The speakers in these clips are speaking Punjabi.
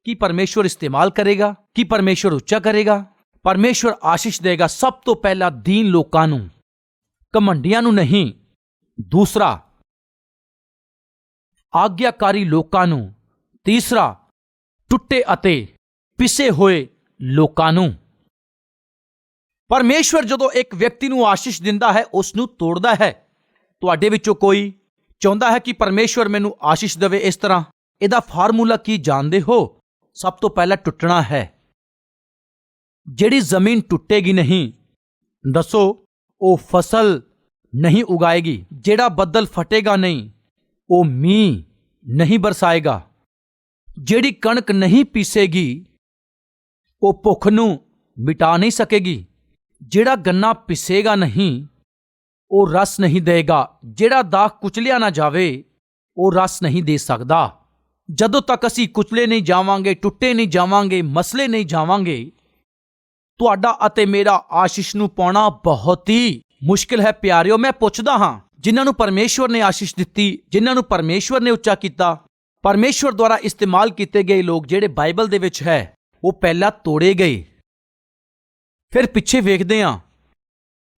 कि परमेश्वर इस्तेमाल करेगा, कि परमेश्वर ਉੱਚਾ ਕਰੇਗਾ, परमेश्वर आशीष देगा। सब तो पहला दीन लोकां ਨੂੰ, ਘਮੰਡੀਆਂ ਨੂੰ नहीं। दूसरा ਆਗਿਆਕਾਰੀ ਲੋਕਾਂ ਨੂੰ। ਤੀਸਰਾ ਟੁੱਟੇ ਅਤੇ ਪਿਸੇ ਹੋਏ ਲੋਕਾਂ ਨੂੰ। ਪਰਮੇਸ਼ਵਰ ਜਦੋਂ ਇੱਕ ਵਿਅਕਤੀ ਨੂੰ ਆਸ਼ੀਸ਼ ਦਿੰਦਾ ਹੈ, ਉਸ ਨੂੰ ਤੋੜਦਾ ਹੈ। ਤੁਹਾਡੇ ਵਿੱਚੋਂ ਕੋਈ ਚਾਹੁੰਦਾ ਹੈ ਕਿ ਪਰਮੇਸ਼ਵਰ ਮੈਨੂੰ ਆਸ਼ੀਸ਼ ਦੇਵੇ ਇਸ ਤਰ੍ਹਾਂ? ਇਹਦਾ ਫਾਰਮੂਲਾ ਕੀ ਜਾਣਦੇ ਹੋ? ਸਭ ਤੋਂ ਪਹਿਲਾਂ ਟੁੱਟਣਾ ਹੈ। ਜਿਹੜੀ ਜ਼ਮੀਨ ਟੁੱਟੇਗੀ ਨਹੀਂ, ਦੱਸੋ, ਉਹ ਫਸਲ ਨਹੀਂ ਉਗਾਏਗੀ। ਜਿਹੜਾ ਬੱਦਲ ਫਟੇਗਾ ਨਹੀਂ, ਉਹ ਮੀਂਹ ਨਹੀਂ ਬਰਸਾਏਗਾ। ਜਿਹੜੀ ਕਣਕ ਨਹੀਂ ਪੀਸੇਗੀ, ਉਹ ਭੁੱਖ ਨੂੰ ਮਿਟਾ ਨਹੀਂ ਸਕੇਗੀ। ਜਿਹੜਾ ਗੰਨਾ ਪਿਸੇਗਾ ਨਹੀਂ, ਉਹ ਰਸ ਨਹੀਂ ਦੇਗਾ। ਜਿਹੜਾ ਦਾਖ ਕੁਚਲਿਆ ਨਾ ਜਾਵੇ, ਉਹ ਰਸ ਨਹੀਂ ਦੇ ਸਕਦਾ। ਜਦੋਂ ਤੱਕ ਅਸੀਂ ਕੁਚਲੇ ਨਹੀਂ ਜਾਵਾਂਗੇ, ਟੁੱਟੇ ਨਹੀਂ ਜਾਵਾਂਗੇ, ਮਸਲੇ ਨਹੀਂ ਜਾਵਾਂਗੇ, ਤੁਹਾਡਾ ਅਤੇ ਮੇਰਾ ਆਸ਼ੀਸ਼ ਨੂੰ ਪਾਉਣਾ ਬਹੁਤ ਹੀ ਮੁਸ਼ਕਿਲ ਹੈ। ਪਿਆਰਿਓ, ਮੈਂ ਪੁੱਛਦਾ ਹਾਂ, ਜਿਨ੍ਹਾਂ ਨੂੰ ਪਰਮੇਸ਼ਵਰ ਨੇ ਆਸ਼ੀਸ਼ ਦਿੱਤੀ, ਜਿਨ੍ਹਾਂ ਨੂੰ ਪਰਮੇਸ਼ਵਰ ਨੇ ਉੱਚਾ ਕੀਤਾ, ਪਰਮੇਸ਼ਵਰ ਦੁਆਰਾ ਇਸਤੇਮਾਲ ਕੀਤੇ ਗਏ ਲੋਕ ਜਿਹੜੇ ਬਾਈਬਲ ਦੇ ਵਿੱਚ ਹੈ, ਉਹ ਪਹਿਲਾਂ ਤੋੜੇ ਗਏ। ਫਿਰ ਪਿੱਛੇ ਵੇਖਦੇ ਹਾਂ,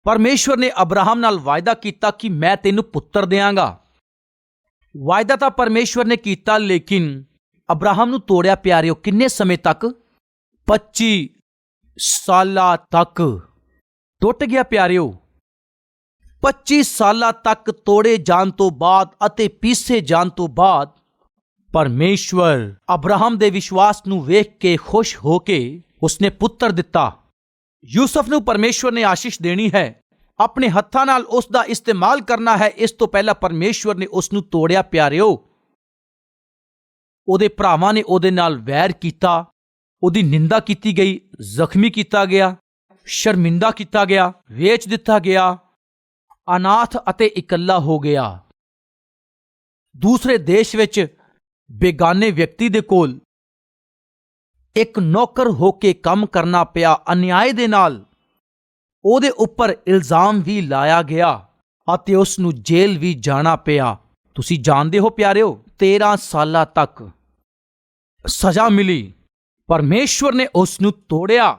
ਪਰਮੇਸ਼ਵਰ ਨੇ ਅਬਰਾਹਮ ਨਾਲ ਵਾਅਦਾ ਕੀਤਾ ਕਿ ਮੈਂ ਤੈਨੂੰ ਪੁੱਤਰ ਦਿਆਂਗਾ। ਵਾਅਦਾ ਤਾਂ ਪਰਮੇਸ਼ਵਰ ਨੇ ਕੀਤਾ, ਲੇਕਿਨ ਅਬਰਾਹਮ ਨੂੰ ਤੋੜਿਆ। ਪਿਆਰਿਓ, ਕਿੰਨੇ ਸਮੇਂ ਤੱਕ? 25 ਸਾਲਾਂ ਤੱਕ ਟੁੱਟ ਗਿਆ। ਪਿਆਰਿਓ, 25 ਸਾਲਾਂ ਤੱਕ ਤੋੜੇ ਜਾਣ ਤੋਂ ਬਾਅਦ ਅਤੇ ਪੀਸੇ ਜਾਣ ਤੋਂ ਬਾਅਦ ਪਰਮੇਸ਼ਵਰ ਅਬਰਾਹਮ ਦੇ ਵਿਸ਼ਵਾਸ ਨੂੰ ਵੇਖ ਕੇ ਖੁਸ਼ ਹੋ ਕੇ ਉਸਨੇ ਪੁੱਤਰ ਦਿੱਤਾ। ਯੂਸਫ ਨੂੰ ਪਰਮੇਸ਼ਵਰ ਨੇ ਆਸ਼ੀਸ਼ ਦੇਣੀ ਹੈ, ਆਪਣੇ ਹੱਥਾਂ ਨਾਲ ਉਸ ਦਾ ਇਸਤੇਮਾਲ ਕਰਨਾ ਹੈ। ਇਸ ਤੋਂ ਪਹਿਲਾਂ ਪਰਮੇਸ਼ਵਰ ਨੇ ਉਸ ਨੂੰ ਤੋੜਿਆ। ਪਿਆਰਿਓ, ਉਹਦੇ ਭਰਾਵਾਂ ਨੇ ਉਹਦੇ ਨਾਲ ਵੈਰ ਕੀਤਾ, ਉਹਦੀ ਨਿੰਦਾ ਕੀਤੀ ਗਈ, ਜ਼ਖਮੀ ਕੀਤਾ ਗਿਆ, ਸ਼ਰਮਿੰਦਾ ਕੀਤਾ ਗਿਆ, ਵੇਚ ਦਿੱਤਾ ਗਿਆ, ਅਨਾਥ ਅਤੇ ਇਕੱਲਾ ਹੋ ਗਿਆ। ਦੂਸਰੇ ਦੇਸ਼ ਵਿੱਚ ਬੇਗਾਨੇ ਵਿਅਕਤੀ ਦੇ ਕੋਲ ਇੱਕ ਨੌਕਰ ਹੋ ਕੇ ਕੰਮ ਕਰਨਾ ਪਿਆ। ਅਨਿਆਏ ਦੇ ਨਾਲ ਉਹਦੇ ਉੱਪਰ ਇਲਜ਼ਾਮ ਵੀ ਲਾਇਆ ਗਿਆ ਅਤੇ ਉਸ ਨੂੰ ਜੇਲ੍ਹ ਵੀ ਜਾਣਾ ਪਿਆ। ਤੁਸੀਂ ਜਾਣਦੇ ਹੋ ਪਿਆਰਿਓ, 13 ਸਾਲਾਂ ਤੱਕ ਸਜ਼ਾ ਮਿਲੀ। ਪਰਮੇਸ਼ਵਰ ਨੇ ਉਸ ਨੂੰ ਤੋੜਿਆ।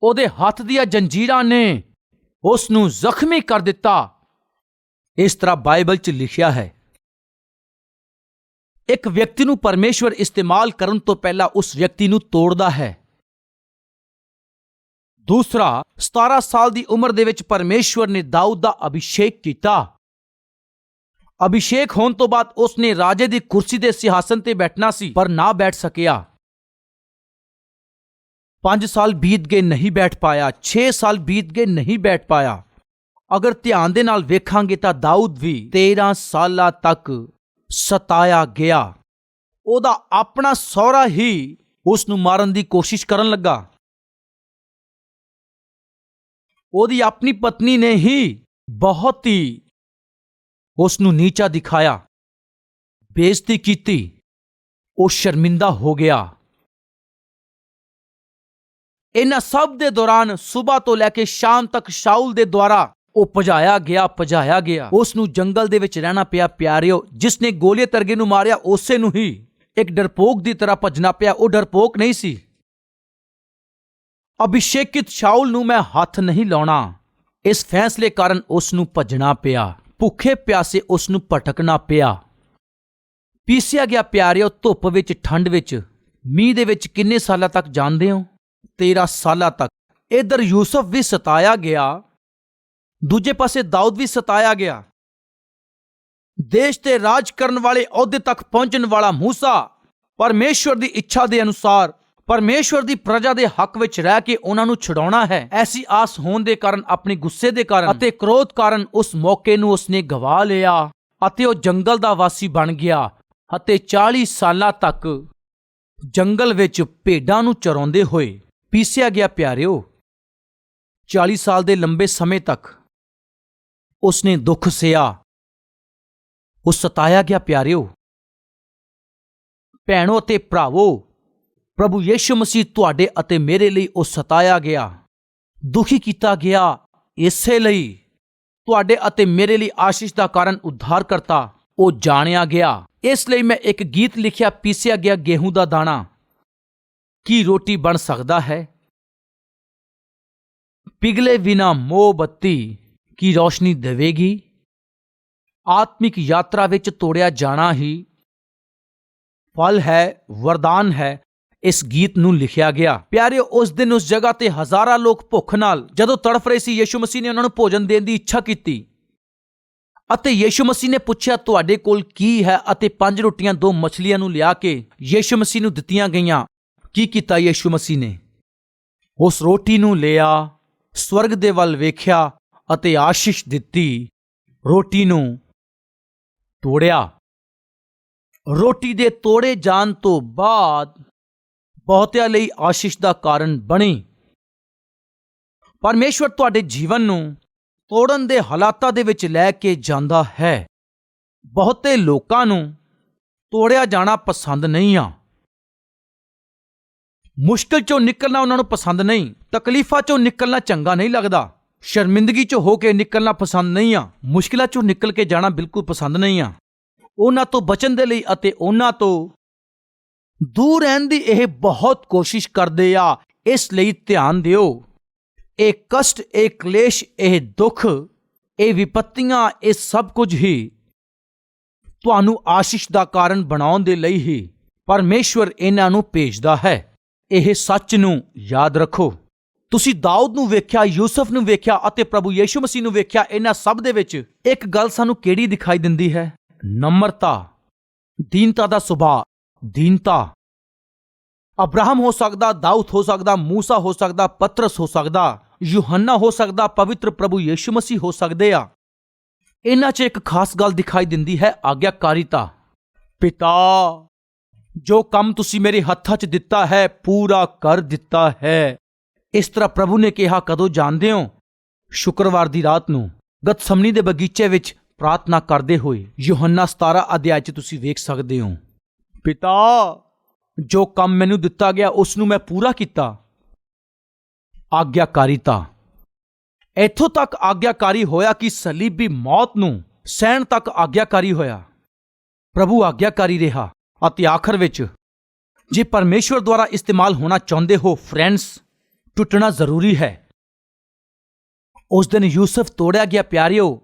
ਉਹਦੇ ਹੱਥ ਦੀਆਂ ਜੰਜੀਰਾਂ ਨੇ ਉਸ ਨੂੰ ਜ਼ਖਮੀ ਕਰ ਦਿੱਤਾ। ਇਸ ਤਰ੍ਹਾਂ ਬਾਈਬਲ 'ਚ ਲਿਖਿਆ ਹੈ। ਇੱਕ ਵਿਅਕਤੀ ਨੂੰ ਪਰਮੇਸ਼ਵਰ ਇਸਤੇਮਾਲ ਕਰਨ ਤੋਂ ਪਹਿਲਾਂ ਉਸ ਵਿਅਕਤੀ ਨੂੰ ਤੋੜਦਾ ਹੈ। ਦੂਸਰਾ, 17 ਸਾਲ ਦੀ ਉਮਰ ਦੇ ਵਿੱਚ ਪਰਮੇਸ਼ਵਰ ਨੇ ਦਾਊਦ ਦਾ ਅਭਿਸ਼ੇਕ ਕੀਤਾ। ਅਭਿਸ਼ੇਕ ਹੋਣ ਤੋਂ ਬਾਅਦ ਉਸਨੇ ਰਾਜੇ ਦੀ ਕੁਰਸੀ ਦੇ ਸਿੰਹਾਸਨ ਤੇ ਬੈਠਣਾ ਸੀ, ਪਰ ਨਾ ਬੈਠ ਸਕਿਆ। 5 ਸਾਲ ਬੀਤ ਗਏ, ਨਹੀਂ ਬੈਠ ਪਾਇਆ। 6 ਸਾਲ ਬੀਤ ਗਏ, ਨਹੀਂ ਬੈਠ ਪਾਇਆ। ਅਗਰ ਧਿਆਨ ਦੇ ਨਾਲ ਵੇਖਾਂਗੇ ਤਾਂ ਦਾਊਦ ਵੀ 13 ਸਾਲਾਂ ਤੱਕ ਸਤਾਇਆ ਗਿਆ। ਉਹਦਾ ਆਪਣਾ ਸਹੁਰਾ ਹੀ ਉਸ ਨੂੰ ਮਾਰਨ ਦੀ ਕੋਸ਼ਿਸ਼ ਕਰਨ ਲੱਗਾ। ਉਹਦੀ ਆਪਣੀ ਪਤਨੀ ਨੇ ਹੀ ਬਹੁਤ ਹੀ ਉਸ ਨੂੰ ਨੀਚਾ ਦਿਖਾਇਆ, ਬੇਇੱਜ਼ਤੀ ਕੀਤੀ। ਉਹ ਸ਼ਰਮਿੰਦਾ ਹੋ ਗਿਆ। ਇਹਨਾਂ ਸਭ ਦੇ ਦੌਰਾਨ ਸਵੇਰ ਤੋਂ ਲੈ ਕੇ ਸ਼ਾਮ ਤੱਕ ਸ਼ਾਉਲ ਦੇ ਦੁਆਰਾ ਉਹ ਭਜਾਇਆ ਗਿਆ। ਉਸ ਨੂੰ ਜੰਗਲ ਦੇ ਵਿੱਚ ਰਹਿਣਾ ਪਿਆ। ਪਿਆਰਿਓ, ਜਿਸ ਨੇ ਗੋਲੀਅਤ ਅਰਗੇ ਨੂੰ ਮਾਰਿਆ, ਉਸੇ ਨੂੰ ਹੀ ਇੱਕ ਡਰਪੋਕ ਦੀ ਤਰ੍ਹਾਂ ਭਜਣਾ ਪਿਆ। ਉਹ ਡਰਪੋਕ ਨਹੀਂ ਸੀ। ਅਭਿਸ਼ੇਕਿਤ ਸ਼ਾਉਲ ਨੂੰ ਮੈਂ ਹੱਥ ਨਹੀਂ ਲਾਉਣਾ, ਇਸ ਫੈਸਲੇ ਕਾਰਨ ਉਸ ਨੂੰ ਭਜਣਾ ਪਿਆ। ਭੁੱਖੇ ਪਿਆਸੇ ਉਸ ਨੂੰ ਭਟਕਣਾ ਪਿਆ। ਪੀਸਿਆ ਗਿਆ। ਪਿਆਰਿਓ, ਧੁੱਪ ਵਿੱਚ, ਠੰਡ ਵਿੱਚ, ਮੀਂਹ ਦੇ ਵਿੱਚ ਕਿੰਨੇ ਸਾਲਾਂ ਤੱਕ ਜਾਣਦੇ ਹੋ? 13 ਸਾਲਾਂ ਤੱਕ। ਇਧਰ ਯੂਸਫ ਵੀ ਸਤਾਇਆ ਗਿਆ, ਦੂਜੇ ਪਾਸੇ ਦਾਊਦ ਵੀ ਸਤਾਇਆ ਗਿਆ। ਦੇਸ਼ ਤੇ ਰਾਜ ਕਰਨ ਵਾਲੇ ਅਹੁਦੇ ਤੱਕ ਪਹੁੰਚਣ ਵਾਲਾ ਮੂਸਾ ਪਰਮੇਸ਼ਵਰ ਦੀ ਇੱਛਾ ਦੇ ਅਨੁਸਾਰ ਪਰਮੇਸ਼ਵਰ ਦੀ ਪ੍ਰਜਾ ਦੇ ਹੱਕ ਵਿੱਚ ਰਹਿ ਕੇ ਉਹਨਾਂ ਨੂੰ ਛੁਡਾਉਣਾ ਹੈ। ਐਸੀ ਆਸ ਹੋਣ ਦੇ ਕਾਰਨ, ਆਪਣੇ ਗੁੱਸੇ ਦੇ ਕਾਰਨ ਅਤੇ ਕ੍ਰੋਧ ਕਾਰਨ ਉਸ ਮੌਕੇ ਨੂੰ ਉਸਨੇ ਗਵਾ ਲਿਆ ਅਤੇ ਉਹ ਜੰਗਲ ਦਾ ਵਾਸੀ ਬਣ ਗਿਆ ਅਤੇ 40 ਸਾਲਾਂ ਤੱਕ ਜੰਗਲ ਵਿੱਚ ਭੇਡਾਂ ਨੂੰ ਚਰਾਉਂਦੇ ਹੋਏ ਪੀਸਿਆ ਗਿਆ। ਪਿਆਰਿਓ, 40 ਸਾਲ ਦੇ ਲੰਬੇ ਸਮੇਂ ਤੱਕ ਉਸਨੇ ਦੁੱਖ ਸਹਿਆ, ਉਹ ਸਤਾਇਆ ਗਿਆ। ਪਿਆਰਿਓ, ਭੈਣੋ ਅਤੇ ਭਰਾਵੋ, ਪ੍ਰਭੂ ਯਿਸੂ ਮਸੀਹ ਤੁਹਾਡੇ ਅਤੇ ਮੇਰੇ ਲਈ ਉਹ ਸਤਾਇਆ ਗਿਆ, ਦੁਖੀ ਕੀਤਾ ਗਿਆ। ਇਸੇ ਲਈ ਤੁਹਾਡੇ ਅਤੇ ਮੇਰੇ ਲਈ ਆਸ਼ੀਸ਼ ਦਾ ਕਾਰਨ ਉद्धारकर्ता ਉਹ ਜਾਣਿਆ ਗਿਆ। ਇਸ ਲਈ ਮੈਂ ਇੱਕ ਗੀਤ ਲਿਖਿਆ, ਪੀਸਿਆ ਗਿਆ ਗੇਹੂੰ ਦਾ ਦਾਣਾ। ਕੀ ਰੋਟੀ ਬਣ ਸਕਦਾ ਹੈ? ਪਿਘਲੇ ਬਿਨਾ ਮੋਮਬੱਤੀ ਕੀ ਰੋਸ਼ਨੀ ਦੇਵੇਗੀ? ਆਤਮਿਕ ਯਾਤਰਾ ਵਿੱਚ ਤੋੜਿਆ ਜਾਣਾ ਹੀ ਫਲ ਹੈ, ਵਰਦਾਨ ਹੈ। ਇਸ ਗੀਤ ਨੂੰ ਲਿਖਿਆ ਗਿਆ। ਪਿਆਰਿਓ, ਉਸ ਦਿਨ ਉਸ ਜਗ੍ਹਾ ਤੇ ਹਜ਼ਾਰਾਂ ਲੋਕ ਭੁੱਖ ਨਾਲ ਜਦੋਂ ਤੜਫ ਰਹੇ ਸੀ, ਯਿਸੂ ਮਸੀਹ ਨੇ ਉਹਨਾਂ ਨੂੰ ਭੋਜਨ ਦੇਣ ਦੀ ਇੱਛਾ ਕੀਤੀ ਅਤੇ ਯਿਸੂ ਮਸੀਹ ਨੇ ਪੁੱਛਿਆ, ਤੁਹਾਡੇ ਕੋਲ ਕੀ ਹੈ? ਅਤੇ 5 ਰੋਟੀਆਂ 2 ਮਛਲੀਆਂ ਨੂੰ ਲਿਆ ਕੇ ਯਿਸੂ ਮਸੀਹ ਨੂੰ ਦਿੱਤੀਆਂ ਗਈਆਂ। ਕੀ ਕੀਤਾ ਯਿਸੂ ਮਸੀਹ ਨੇ? ਉਸ ਰੋਟੀ ਨੂੰ ਲਿਆ, ਸਵਰਗ ਦੇ ਵੱਲ ਵੇਖਿਆ ਅਤੇ ਆਸ਼ੀਸ਼ ਦਿੱਤੀ। ਰੋਟੀ ਨੂੰ ਤੋੜਿਆ। ਰੋਟੀ ਦੇ ਤੋੜੇ ਜਾਣ ਤੋਂ ਬਾਅਦ ਬਹੁਤਿਆਂ ਲਈ ਆਸ਼ੀਸ਼ ਦਾ ਕਾਰਨ ਬਣੀ। ਪਰਮੇਸ਼ਵਰ ਤੁਹਾਡੇ ਜੀਵਨ ਨੂੰ ਤੋੜਨ ਦੇ ਹਾਲਾਤਾਂ ਦੇ ਵਿੱਚ ਲੈ ਕੇ ਜਾਂਦਾ ਹੈ। ਬਹੁਤੇ ਲੋਕਾਂ ਨੂੰ ਤੋੜਿਆ ਜਾਣਾ ਪਸੰਦ ਨਹੀਂ ਆ। ਮੁਸ਼ਕਿਲ ਚੋਂ ਨਿਕਲਣਾ ਉਹਨਾਂ ਨੂੰ ਪਸੰਦ ਨਹੀਂ। ਤਕਲੀਫਾਂ ਚੋਂ ਨਿਕਲਣਾ ਚੰਗਾ ਨਹੀਂ ਲੱਗਦਾ। ਸ਼ਰਮਿੰਦਗੀ ਚੋਂ ਹੋ ਕੇ ਨਿਕਲਣਾ ਪਸੰਦ ਨਹੀਂ ਆ। ਮੁਸ਼ਕਿਲਾਂ ਚੋਂ ਨਿਕਲ ਕੇ ਜਾਣਾ ਬਿਲਕੁਲ ਪਸੰਦ ਨਹੀਂ ਆ। ਉਹਨਾਂ ਤੋਂ ਬਚਣ ਦੇ ਲਈ ਅਤੇ ਉਹਨਾਂ ਤੋਂ ਦੂਰ ਰਹਿਣ ਦੀ ਇਹ ਬਹੁਤ ਕੋਸ਼ਿਸ਼ ਕਰਦੇ ਆ। ਇਸ ਲਈ ਧਿਆਨ ਦਿਓ, ਇਹ ਕਸ਼ਟ, ਇਹ ਕਲੇਸ਼, ਇਹ ਦੁੱਖ, ਇਹ ਵਿਪੱਤੀਆਂ, ਇਹ ਸਭ ਕੁਝ ਹੀ ਤੁਹਾਨੂੰ ਆਸ਼ੀਸ਼ ਦਾ ਕਾਰਨ ਬਣਾਉਣ ਦੇ ਲਈ ਹੀ ਪਰਮੇਸ਼ਵਰ ਇਹਨਾਂ ਨੂੰ ਭੇਜਦਾ ਹੈ। ਇਹ ਸੱਚ ਨੂੰ ਯਾਦ ਰੱਖੋ। ਤੁਸੀਂ ਦਾਊਦ ਨੂੰ ਵੇਖਿਆ, ਯੂਸਫ ਨੂੰ ਵੇਖਿਆ ਅਤੇ ਪ੍ਰਭੂ ਯਿਸੂ ਮਸੀਹ ਨੂੰ ਵੇਖਿਆ। ਇਹਨਾਂ ਸਭ ਦੇ ਵਿੱਚ ਇੱਕ ਗੱਲ ਸਾਨੂੰ ਕਿਹੜੀ ਦਿਖਾਈ ਦਿੰਦੀ ਹੈ? ਨਮਰਤਾ, ਦੀਨਤਾ ਦਾ ਸੁਭਾਅ, ਦੀਨਤਾ। ਅਬਰਾਹਮ ਹੋ ਸਕਦਾ, ਦਾਊਦ ਹੋ ਸਕਦਾ, ਮੂਸਾ ਹੋ ਸਕਦਾ, ਪਤਰਸ ਹੋ ਸਕਦਾ, ਯੂਹੰਨਾ ਹੋ ਸਕਦਾ, ਪਵਿੱਤਰ ਪ੍ਰਭੂ ਯਿਸੂ ਮਸੀਹ ਹੋ ਸਕਦੇ ਆ। ਇਹਨਾਂ 'ਚ ਇੱਕ ਖਾਸ ਗੱਲ ਦਿਖਾਈ ਦਿੰਦੀ ਹੈ, ਆਗਿਆਕਾਰੀਤਾ। ਪਿਤਾ, ਜੋ ਕੰਮ ਤੁਸੀਂ ਮੇਰੇ ਹੱਥਾਂ 'ਚ ਦਿੱਤਾ ਹੈ ਪੂਰਾ ਕਰ ਦਿੱਤਾ ਹੈ। ਇਸ ਤਰ੍ਹਾਂ ਪ੍ਰਭੂ ਨੇ ਕਿਹਾ ਕਦੋਂ ਜਾਣਦੇ ਹੋ? ਸ਼ੁੱਕਰਵਾਰ ਦੀ ਰਾਤ ਨੂੰ ਗਤਸਮਨੀ ਦੇ ਬਗੀਚੇ ਵਿੱਚ ਪ੍ਰਾਰਥਨਾ ਕਰਦੇ ਹੋਏ। ਯੂਹੰਨਾ 17 ਅਧਿਆਇ 'ਚ ਤੁਸੀਂ ਵੇਖ ਸਕਦੇ ਹੋ, ਪਿਤਾ, ਜੋ ਕੰਮ ਮੈਨੂੰ ਦਿੱਤਾ ਗਿਆ ਉਸ ਨੂੰ ਮੈਂ ਪੂਰਾ ਕੀਤਾ। ਆਗਿਆਕਾਰੀਤਾ। ਇੱਥੋਂ ਤੱਕ ਆਗਿਆਕਾਰੀ ਹੋਇਆ ਕਿ ਸਲੀਬੀ ਮੌਤ ਨੂੰ ਸਹਿਣ ਤੱਕ ਆਗਿਆਕਾਰੀ ਹੋਇਆ। ਪ੍ਰਭੂ ਆਗਿਆਕਾਰੀ ਰਿਹਾ। ਅਤੇ ਆਖਰ ਵਿੱਚ ਜੇ ਪਰਮੇਸ਼ਵਰ ਦੁਆਰਾ ਇਸਤੇਮਾਲ ਹੋਣਾ ਚਾਹੁੰਦੇ ਹੋ ਫਰੈਂਡਸ, ਟੁੱਟਣਾ ਜ਼ਰੂਰੀ ਹੈ। ਉਸ ਦਿਨ ਯੂਸਫ ਤੋੜਿਆ ਗਿਆ। ਪਿਆਰਿਓ,